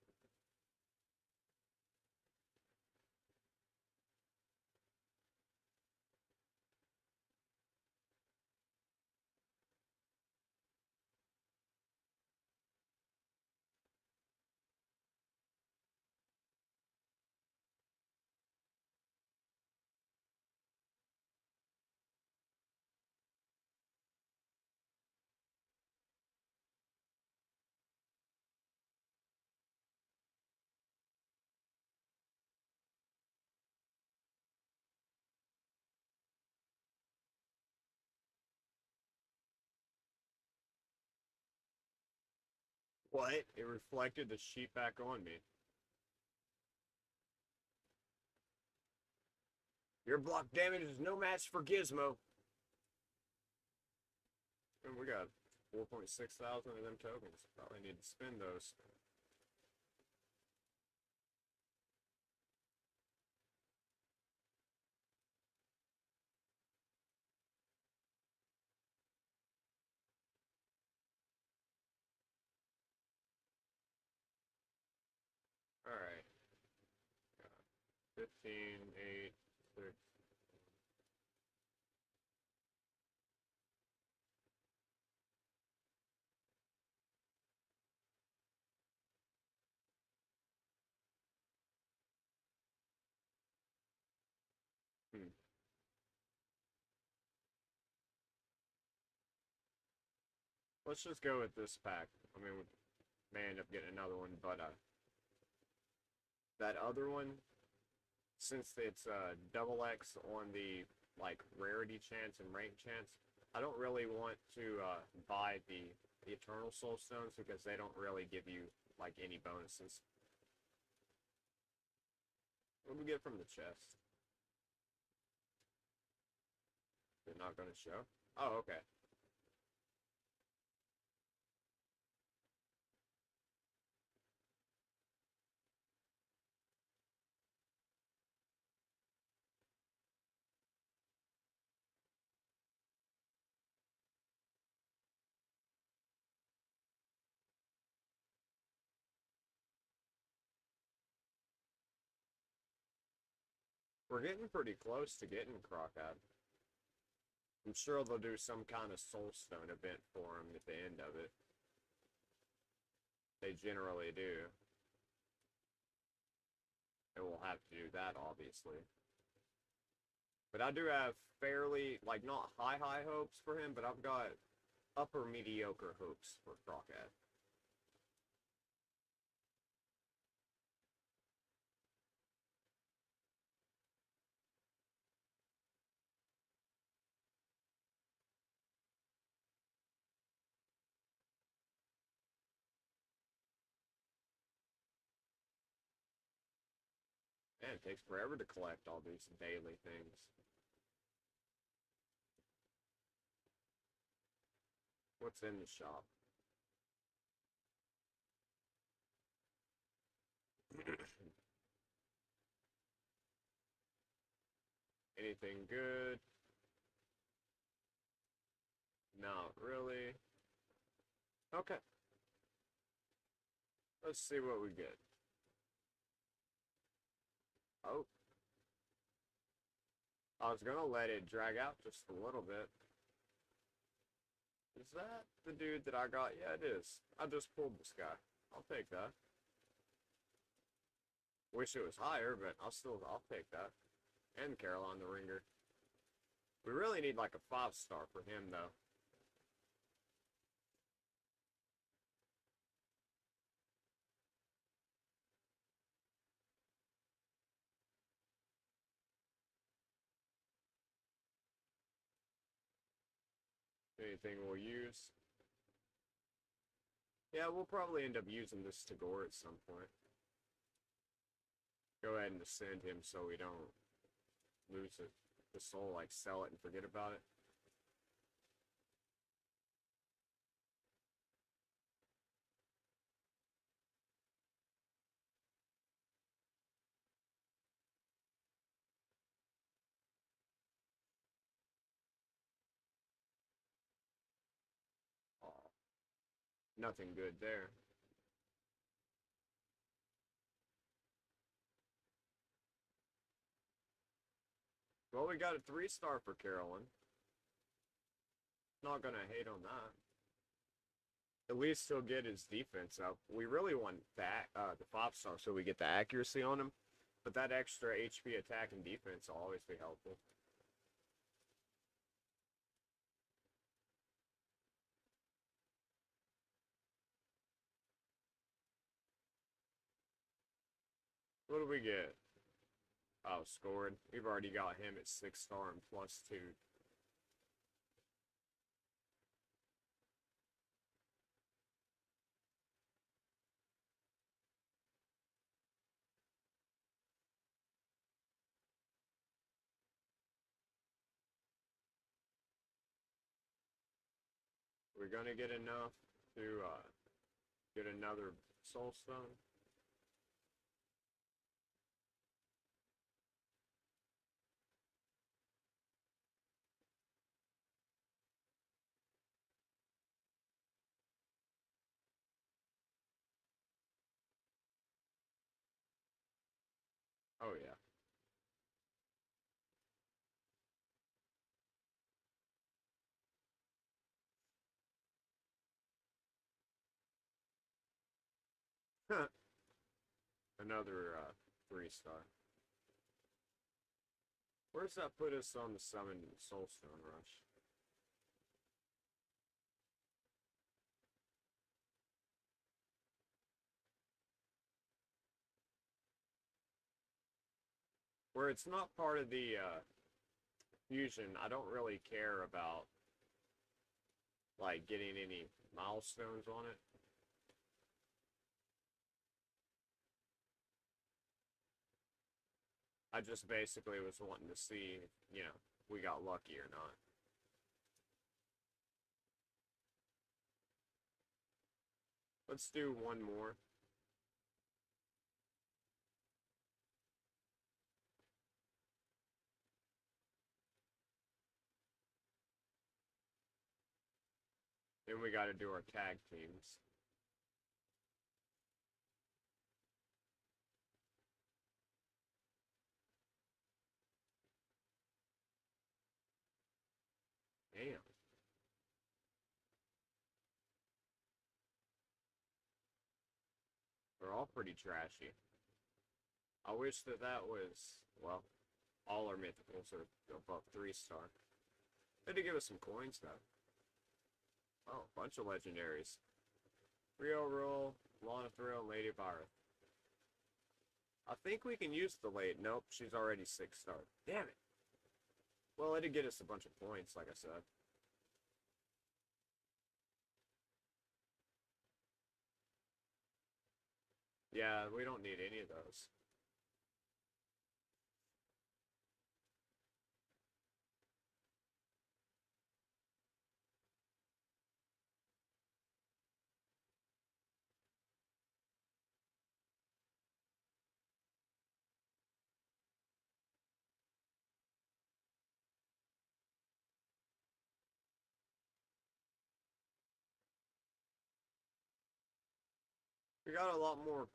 Speaker 1: What? It reflected the sheet back on me. Your block damage is no match for Gizmo. And we got 4.6 thousand of them tokens. Probably need to spend those. Alright. 15, 8, 6. Let's just go with this pack. I mean, we may end up getting another one, but that other one, since it's double X on the like rarity chance and rank chance, I don't really want to buy the Eternal Soul Stones because they don't really give you like any bonuses. What do we get from the chest? They're not going to show? Oh, okay. We're getting pretty close to getting Crockett. I'm sure they'll do some kind of Soulstone event for him at the end of it. They generally do. And we'll have to do that, obviously. But I do have fairly, like, not high hopes for him, but I've got upper mediocre hopes for Crockett. Man, it takes forever to collect all these daily things. What's in the shop? Anything good? No, really? Okay. Let's see what we get. Oh. I was gonna let it drag out just a little bit. Is that the dude that I got? Yeah, it is. I just pulled this guy. I'll take that. Wish it was higher, but I'll take that. And Caroline the Ringer. We really need like a 5-star for him, though. Anything we'll use? Yeah, we'll probably end up using this to gore at some point. Go ahead and ascend him so we don't lose it. The soul, like, sell it and forget about it. Oh, nothing good there. Well, we got a 3-star for Carolyn. Not gonna hate on that. At least he'll get his defense up. We really want that, the 5-star so we get the accuracy on him. But that extra HP attack and defense will always be helpful. What do we get? Oh, scored. We've already got him at 6-star and +2. We're gonna get enough to get another soulstone. Oh yeah. Another 3-star. Where's that put us on the summon soulstone rush? Where it's not part of the fusion, I don't really care about like getting any milestones on it. I just basically was wanting to see, you know, we got lucky or not. Let's do one more. Then we got to do our tag teams. Damn. They're all pretty trashy. I wish that that was, well, all our mythicals are above 3-star. They did give us some coins, though. Oh, a bunch of legendaries. Rio Roll, Lana Thrill, Lady Virus. I think we can use the late. Nope, she's already 6-star. Damn it. Well, it did get us a bunch of points, like I said. Yeah, we don't need any of those. We got a lot more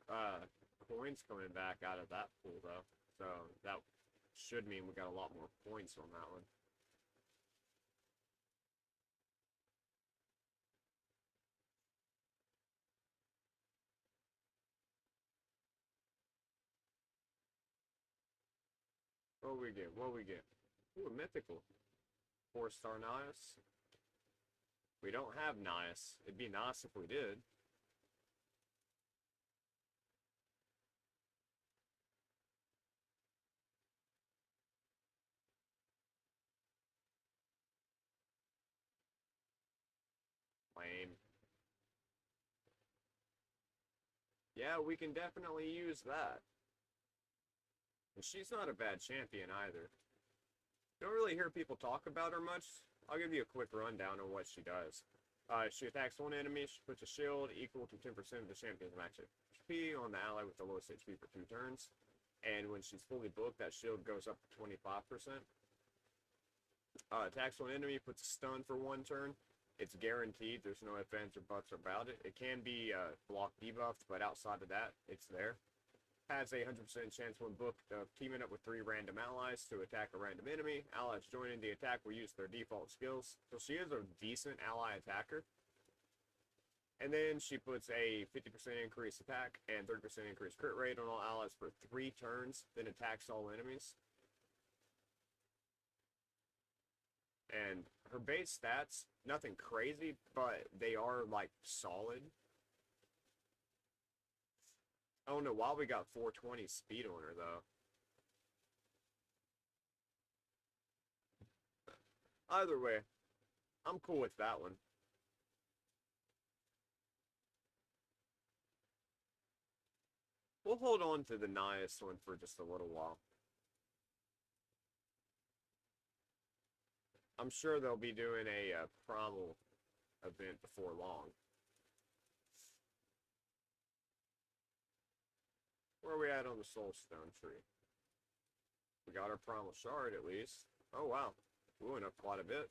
Speaker 1: coins coming back out of that pool though, so that should mean we got a lot more points on that one. What we get? What we get? Ooh, a mythical. 4-star Nias. We don't have Nias. It'd be nice if we did. Lame. Yeah, we can definitely use that. And she's not a bad champion either. Don't really hear people talk about her much. I'll give you a quick rundown on what she does. She attacks one enemy, she puts a shield equal to 10% of the champion's max HP on the ally with the lowest HP for 2 turns. And when she's fully booked, that shield goes up to 25%. Attacks one enemy, puts a stun for 1 turn. It's guaranteed, there's no ifs, ands, or buts about it. It can be block debuffed, but outside of that, it's there. Has a 100% chance when booked of teaming up with 3 random allies to attack a random enemy. Allies joining the attack will use their default skills. So she is a decent ally attacker. And then she puts a 50% increased attack and 30% increased crit rate on all allies for 3 turns, then attacks all enemies. And her base stats, nothing crazy, but they are like solid. I don't know why we got 420 speed on her, though. Either way, I'm cool with that one. We'll hold on to the Nias one for just a little while. I'm sure they'll be doing a primal event before long. Where are we at on the soulstone tree? We got our primal shard at least. Oh wow, we went up quite a bit.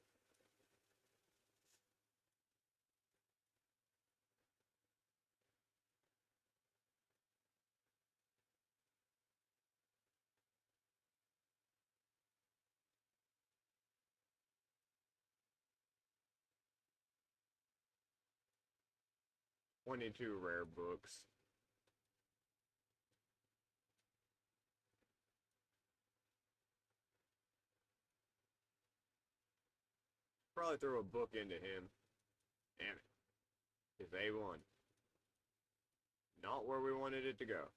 Speaker 1: $22 rare books. Probably throw a book into him. Damn it. It's A1. Not where we wanted it to go.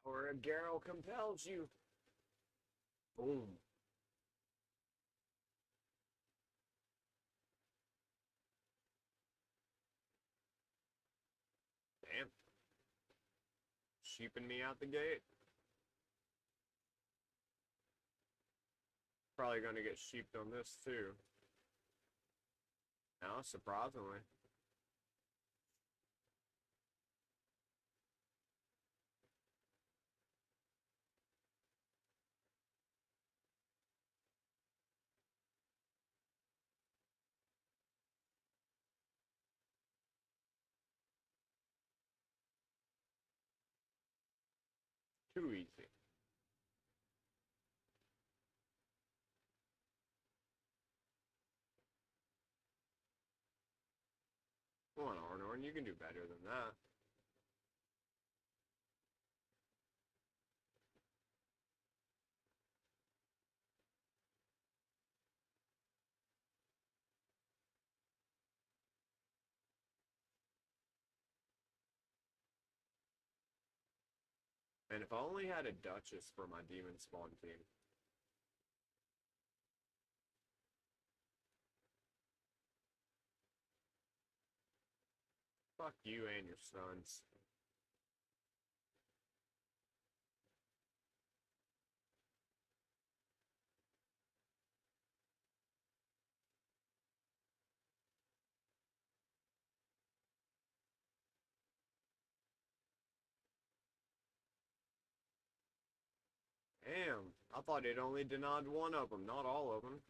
Speaker 1: Power of Garrow compels you. Boom. Damn. Sheeping me out the gate. Probably gonna get sheeped on this too. No, surprisingly. Too easy. Come on, Arnorn, you can do better than that. And if I only had a Duchess for my demon spawn team. Fuck you and your sons. Damn, I thought it only denied one of them, not all of them.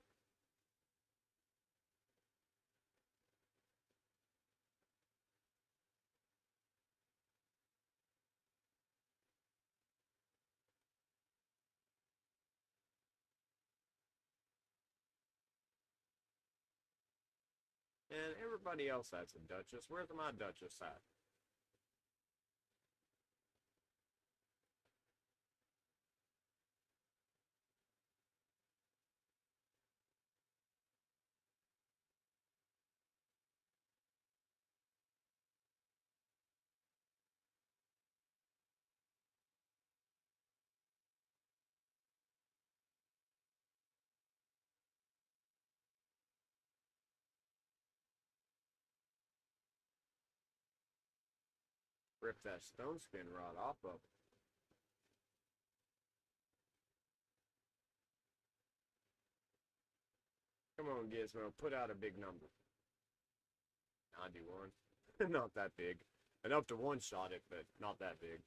Speaker 1: And everybody else has a Duchess. Where's my Duchess at? Rip that stone skin rod off of. Come on, Gizmo, put out a big number. I do one. Not that big. Enough to one-shot it, but not that big.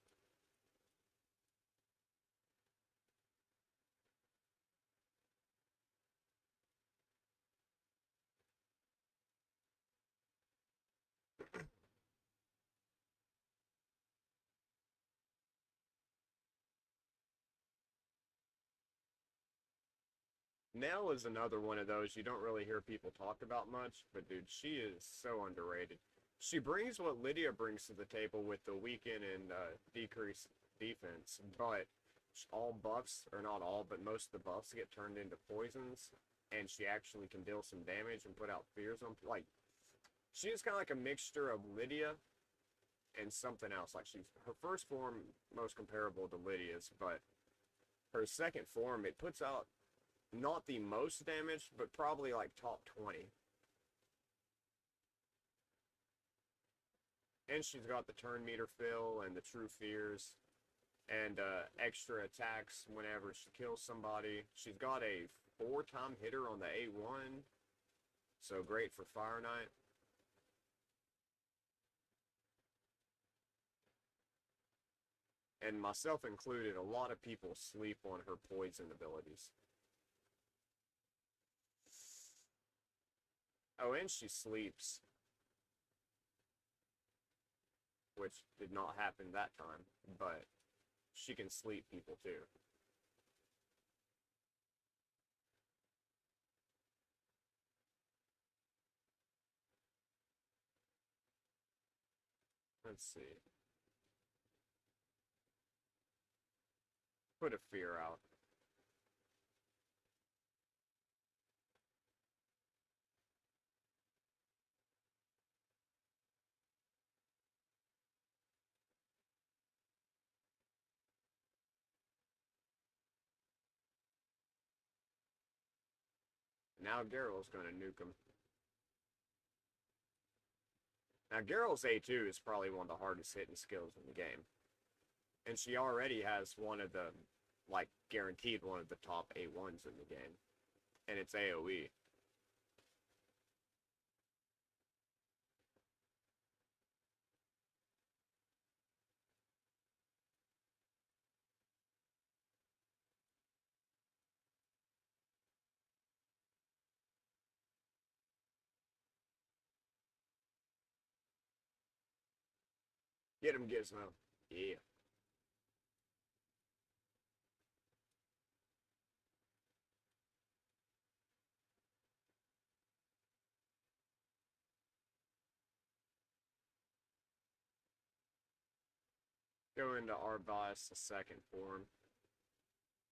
Speaker 1: Nell is another one of those you don't really hear people talk about much, but dude, she is so underrated. She brings what Lydia brings to the table with the weaken and decrease defense, but all buffs, or not all, but most of the buffs get turned into poisons, and she actually can deal some damage and put out fears on, like, she is kind of like a mixture of Lydia and something else. Like, she's, her first form most comparable to Lydia's, but her second form, it puts out not the most damage, but probably like top 20. And she's got the turn meter fill and the true fears and extra attacks whenever she kills somebody. She's got a 4-time hitter on the A1, so great for Fire Knight. And myself included, a lot of people sleep on her poison abilities. Oh, and she sleeps, which did not happen that time, but she can sleep people too. Let's see. Put a fear out. Now Geralt's gonna nuke him. Now Geralt's A2 is probably one of the hardest hitting skills in the game. And she already has one of the, like, guaranteed one of the top A1s in the game. And it's AoE. Get him, Gizmo. Yeah. Go into Arbalest, the second form,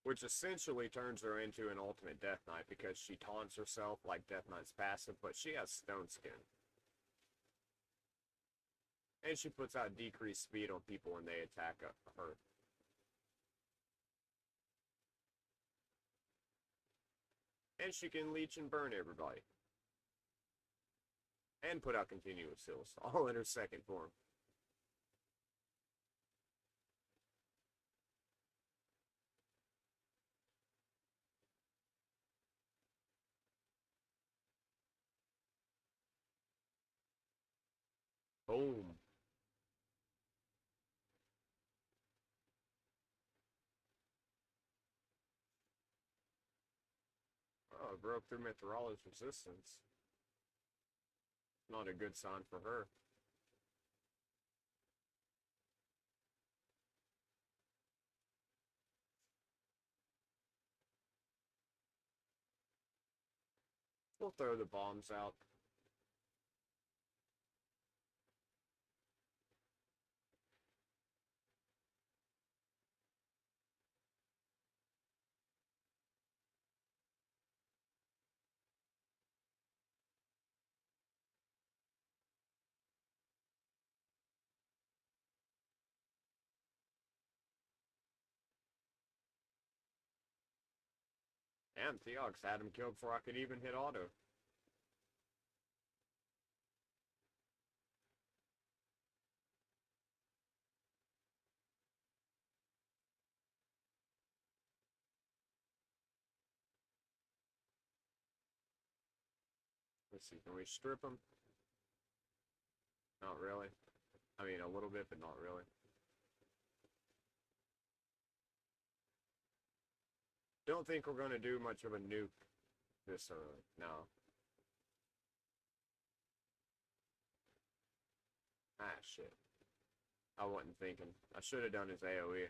Speaker 1: which essentially turns her into an ultimate Death Knight because she taunts herself like Death Knight's passive, but she has Stone Skin. And she puts out decreased speed on people when they attack her. And she can leech and burn everybody. And put out continuous heals, all in her second form. Boom. it broke through Mithrala's resistance. Not a good sign for her. We'll throw the bombs out. Damn, Theox had him killed before I could even hit auto. Let's see, can we strip him? Not really. I mean, a little bit, but not really. Don't think we're going to do much of a nuke this early. No. Ah, shit. I wasn't thinking. I should have done his AoE.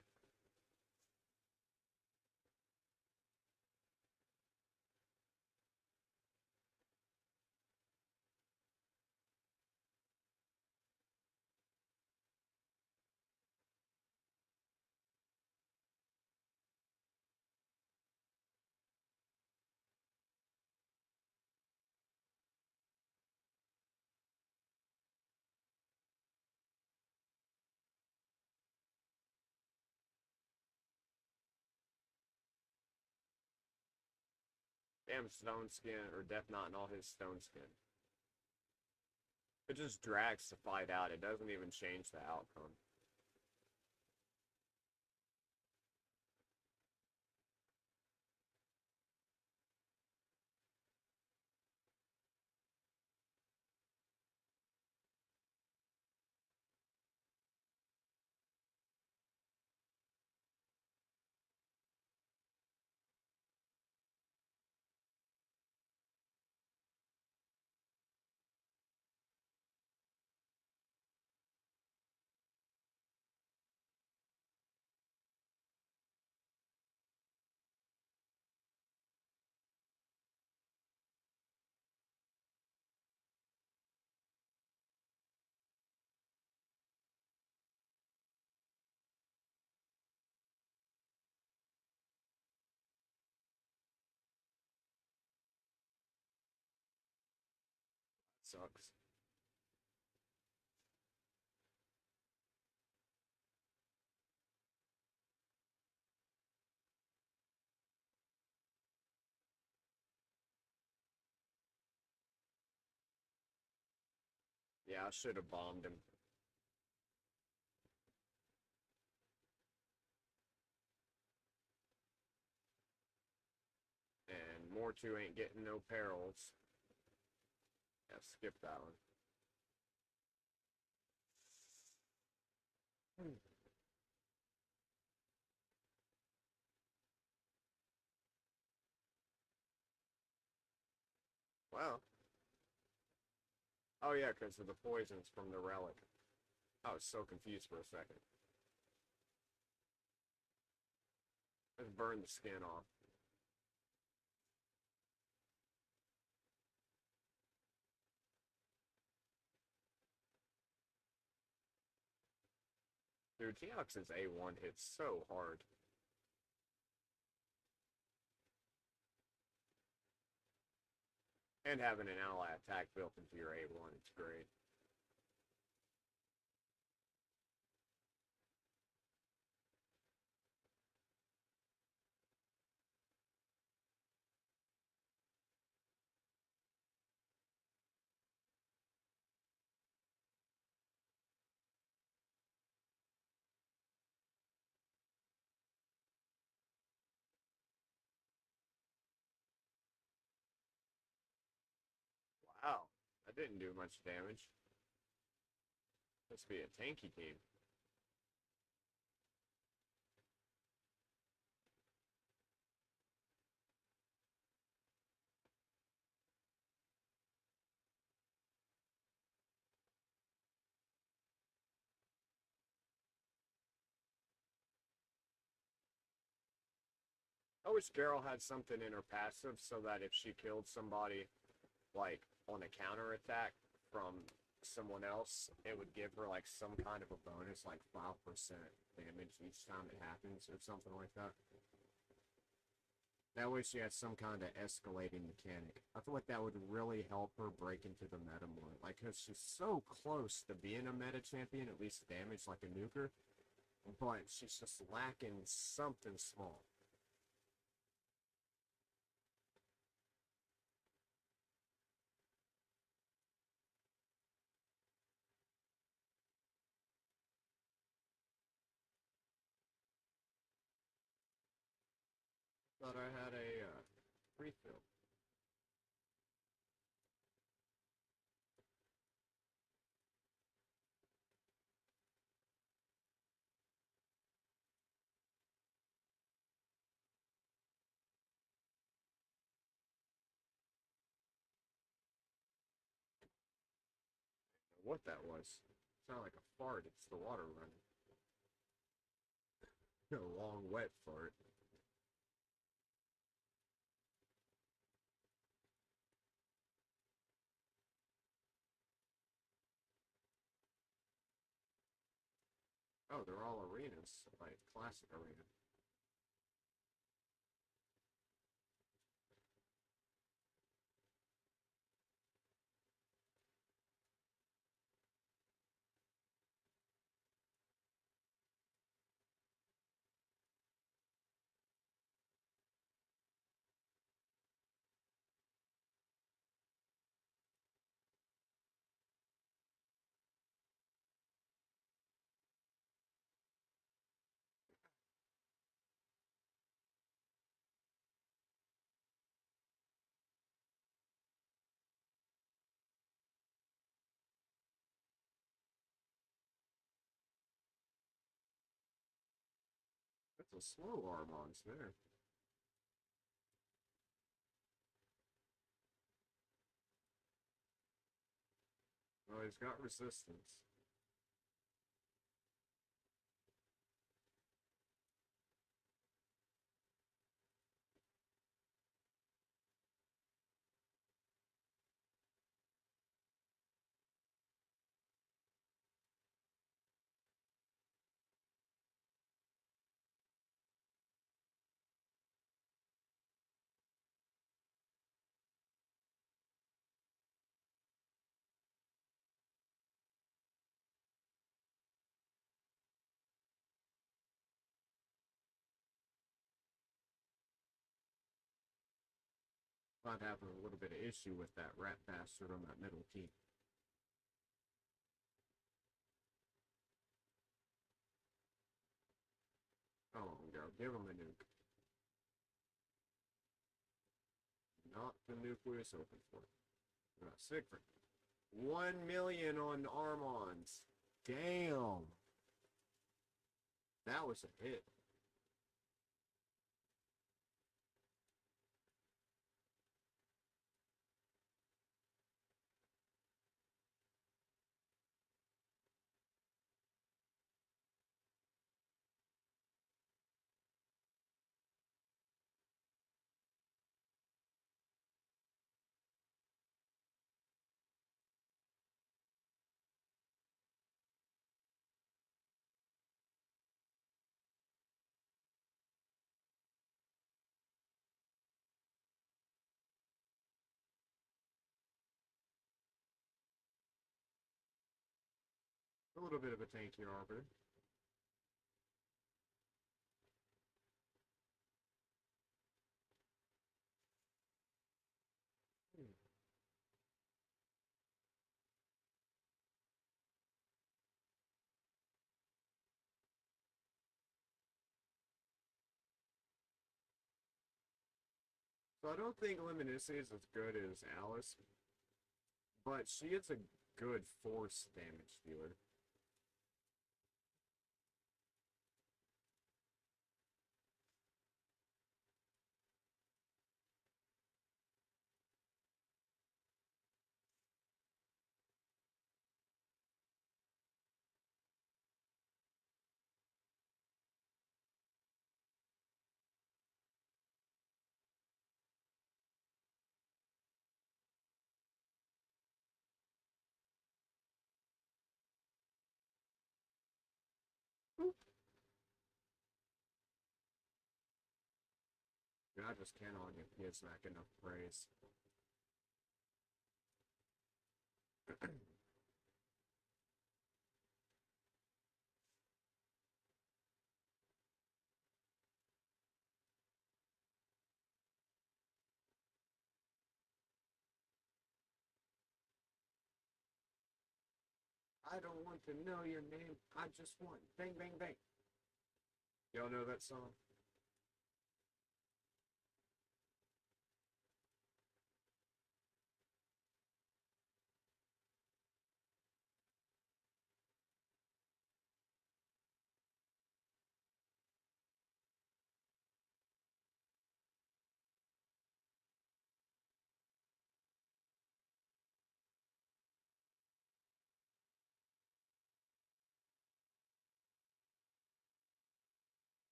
Speaker 1: Damn, stone skin, or Death Knot and all his stone skin. It just drags the fight out. It doesn't even change the outcome. Sucks. Yeah, I should have bombed him. And Mortu ain't getting no perils. Yeah, skip that one. Wow. Oh yeah, because of the poisons from the relic. I was so confused for a second. Let's burn the skin off. Dude, Teox's A1 hits so hard. And having an ally attack built into your A1, it's great. Wow, that didn't do much damage. Must be a tanky team. wish Beryl had something in her passive so that if she killed somebody, like, on a counterattack from someone else, it would give her, like, some kind of a bonus, like 5% damage each time it happens, or something like that. That way she has some kind of escalating mechanic. I feel like that would really help her break into the meta more. Like, because she's so close to being a meta champion, at least damage like a nuker, but she's just lacking something small. Thought I had a refill. What that was. Sounded like a fart. It's the water running. A long wet fart. Oh, they're all arenas, like classic arena. That's a slow Armons there. Oh, he's got resistance. Might have a little bit of issue with that rat bastard on that middle team. Oh, go. Give him a nuke. Not the nuke we was hoping for. Siegfried. 1 million on Armons. Damn. That was a hit. A little bit of a tanky arbiter. So I don't think Lemonici is as good as Alice, but she is a good force damage dealer. I just cannot give Gizmac enough praise. I don't want to know your name, I just want bang bang bang. Y'all know that song?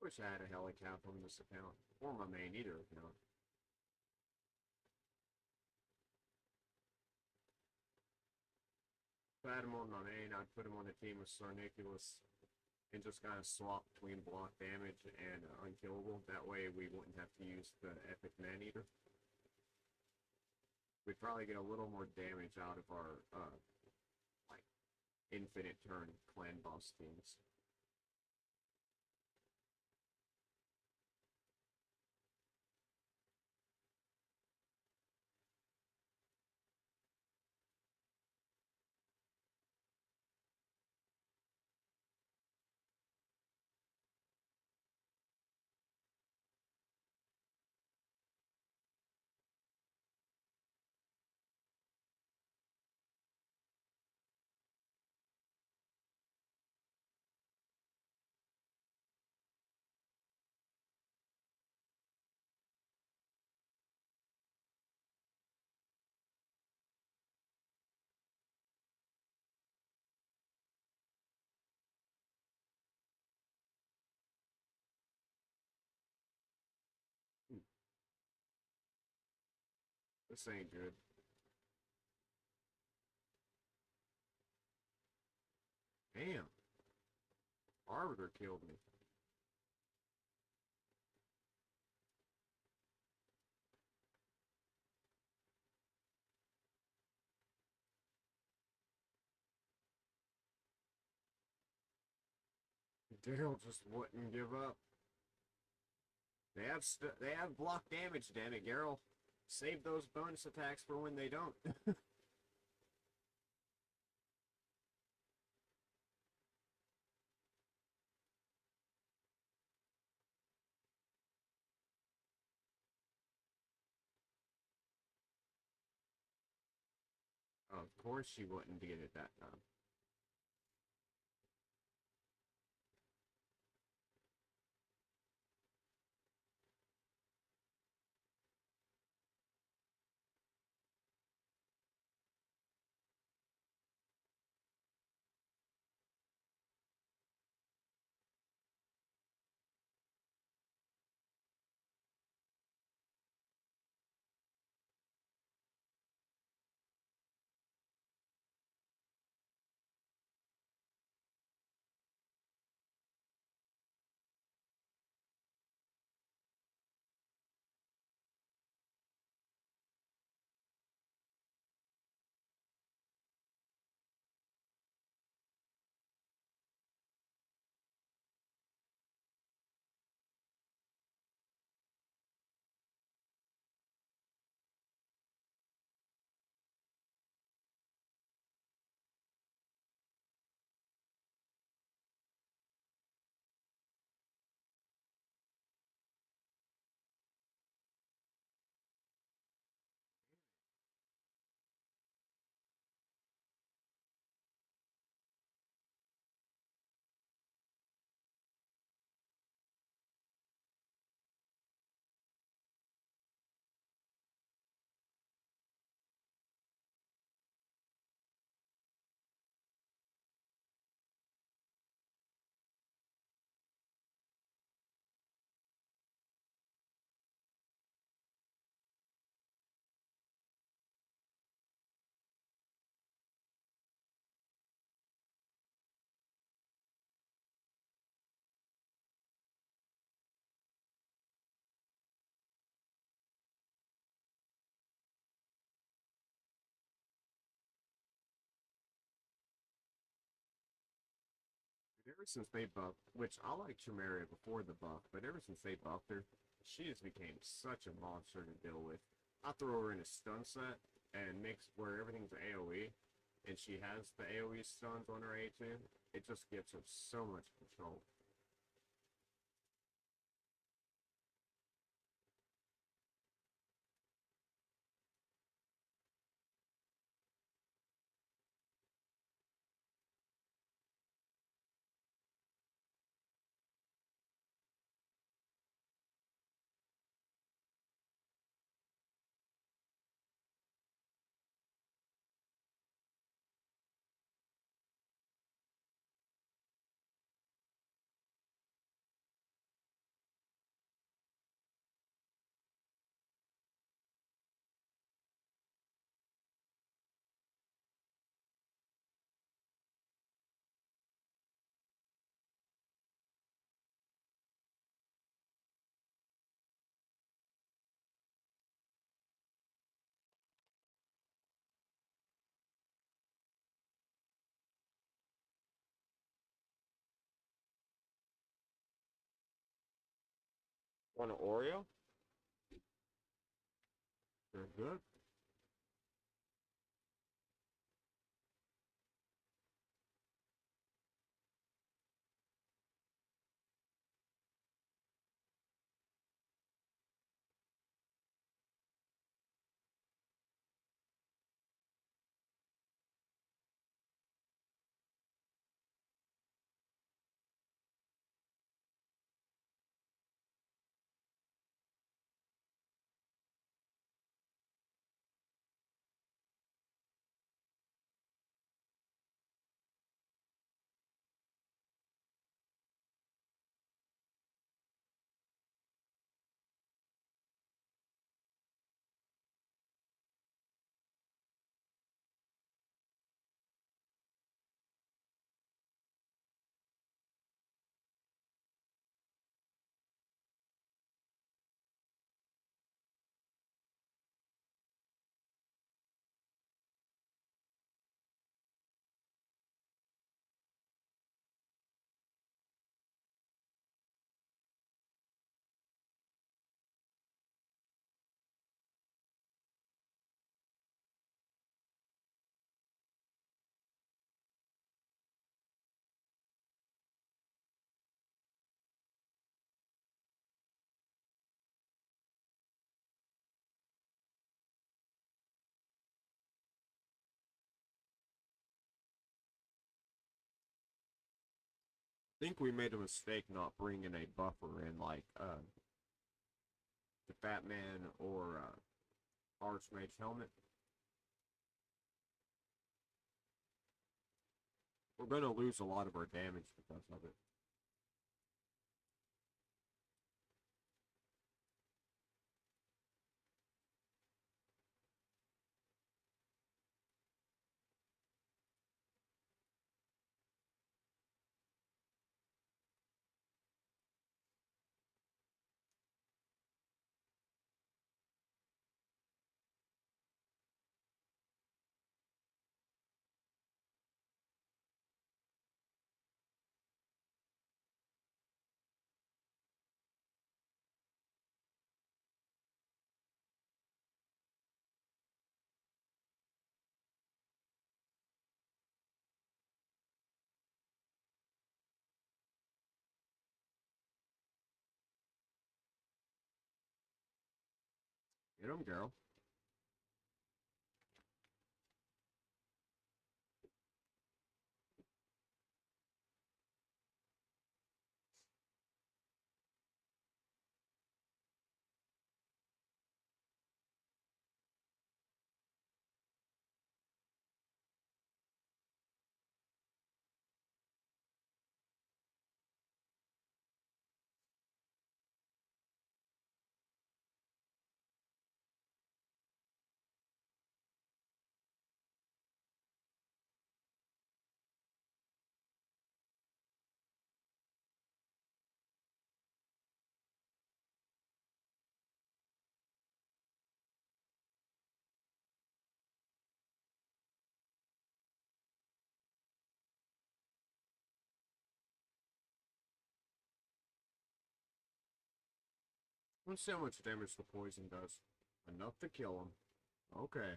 Speaker 1: Wish I had a helicap on this account, or my main eater account. If I had him on my main, I'd put him on a team with Sarniculus and just kind of swap between block damage and unkillable. That way we wouldn't have to use the epic man eater. We'd probably get a little more damage out of our like infinite turn clan boss teams. This ain't good. Damn. Arbiter killed me. Daryl just wouldn't give up. They have block damage, damn it, Daryl. Save those bonus attacks for when they don't. Of course she wouldn't get it that time. ever since they buffed, which I like Chimeria before the buff, but ever since they buffed her, she just became such a monster to deal with. I throw her in a stun set and makes where everything's AoE, and she has the AoE stuns on her A2. It just gives her so much control. Want an Oreo? They're good. I think we made a mistake not bringing a buffer in like the Fat Man or Archmage helmet. We're gonna lose a lot of our damage because of it. Get him, girl. Let's see how much damage the poison does. Enough to kill him. Okay.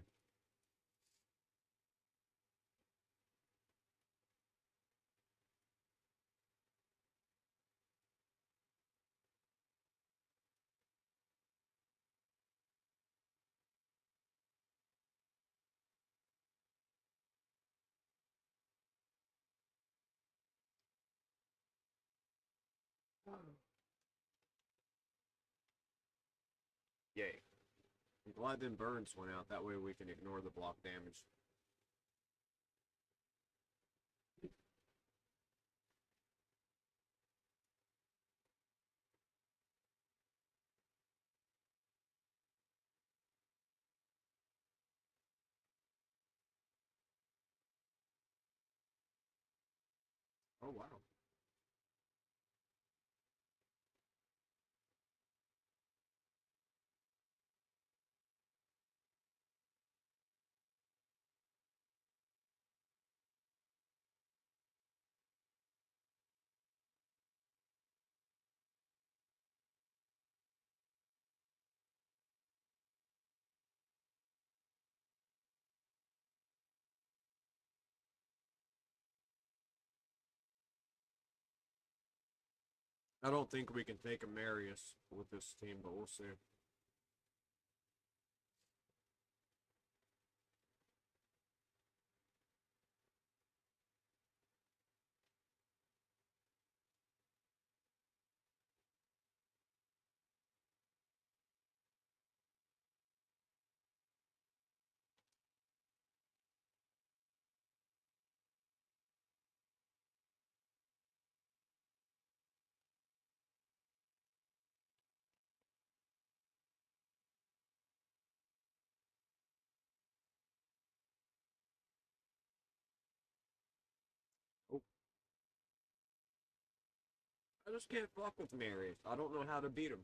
Speaker 1: Yay. I'm glad them burns went out. That way we can ignore the block damage. Oh, wow. I don't think we can take a Marius with this team, but we'll see. Oh, I just can't fuck with Marius. I don't know how to beat him.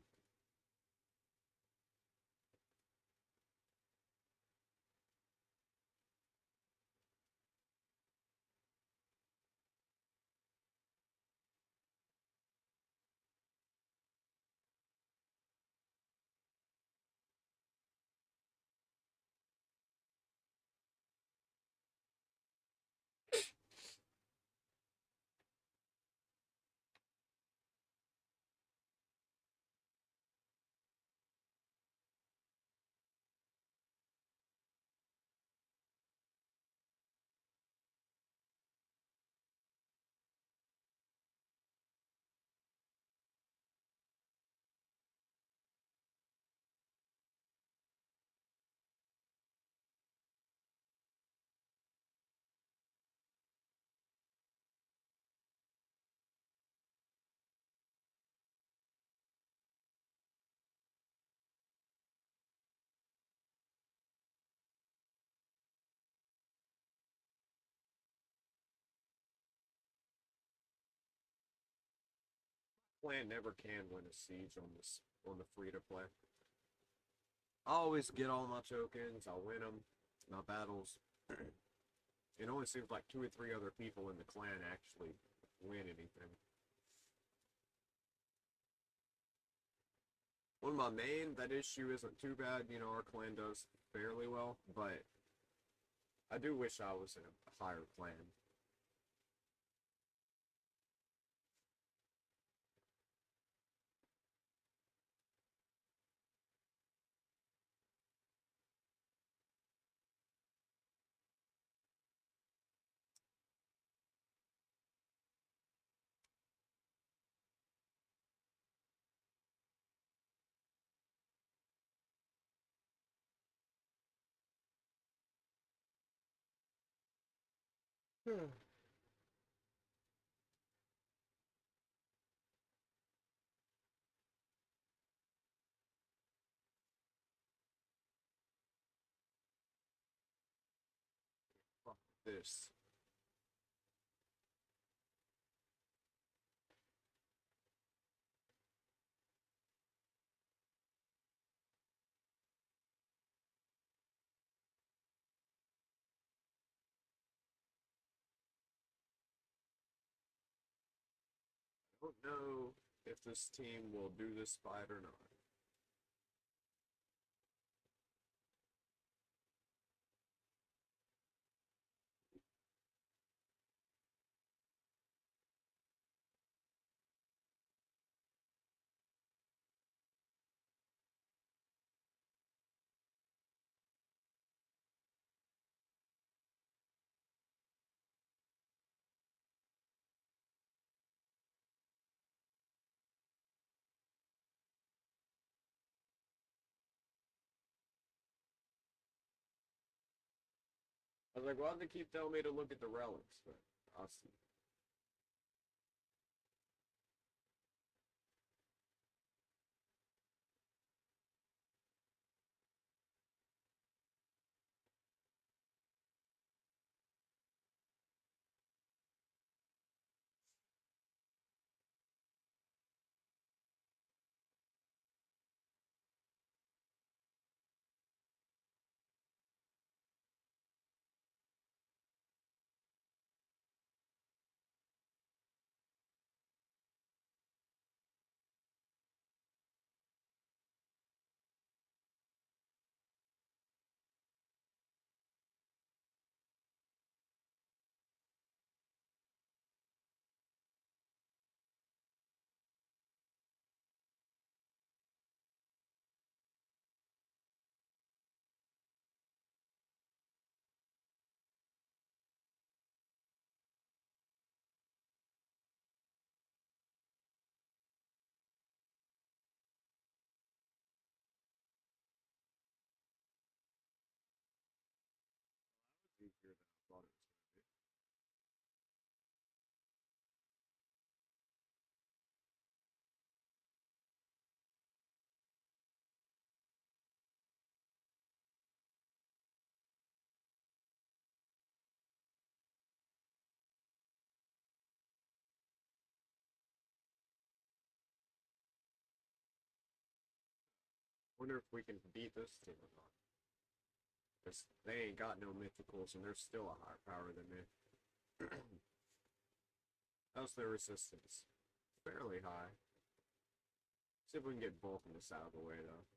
Speaker 1: Clan never can win a siege on this on the free to play. I always get all my tokens. I win them, my battles. It only seems like 2 or 3 other people in the clan actually win anything. On my main, that issue isn't too bad. You know, our clan does fairly well, but I do wish I was in a higher clan. Fuck this. I don't know if this team will do this fight or not. was like, why do they keep telling me to look at the relics? But I'll see. Easier than I thought it was going to be. Wonder if we can beat this team or not. Because they ain't got no mythicals and they're still a higher power than me. How's their resistance? Fairly high. See if we can get bulkiness out of the way though.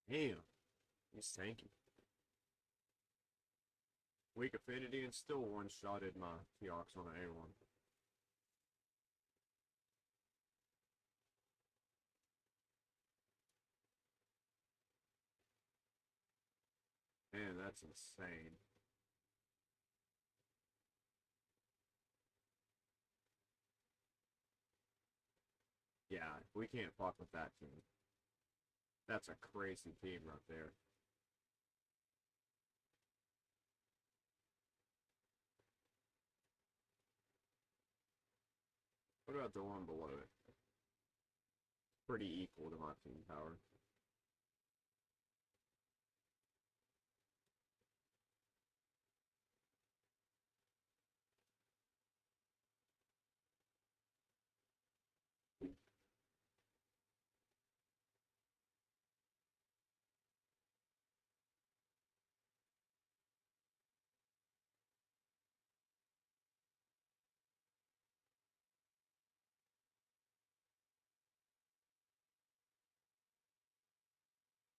Speaker 1: Damn. He's tanky. Weak affinity and still one-shotted my Teox on an A1. Man, that's insane. Yeah, we can't fuck with that team. That's a crazy team right there. What about the one below it? Pretty equal to my team power.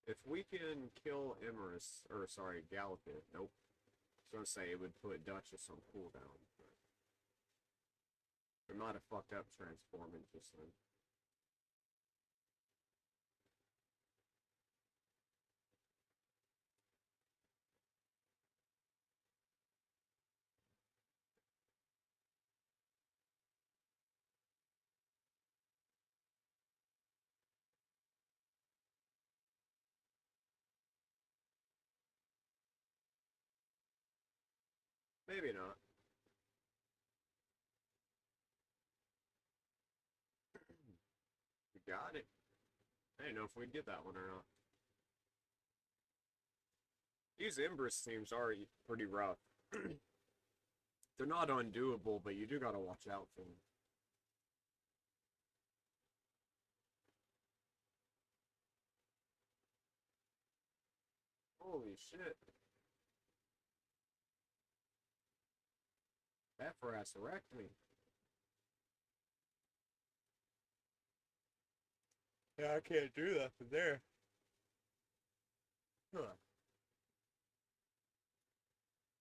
Speaker 1: If we can kill Emerus, or sorry, Gallopit, nope. I was gonna say it would put Duchess on cooldown, but we might have fucked up transforming just then. Maybe not. We got it. I didn't know if we'd get that one or not. These Empress teams are pretty rough. They're not undoable, but you do gotta watch out for them. Holy shit. That frass wrecked me. Yeah, I can't do that from there. Huh.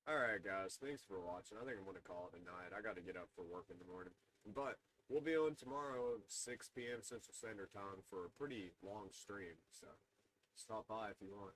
Speaker 1: Alright, guys. Thanks for watching. I think I'm going to call it a night. I got to get up for work in the morning. But we'll be on tomorrow, 6 p.m. Central Standard Time for a pretty long stream. So stop by if you want.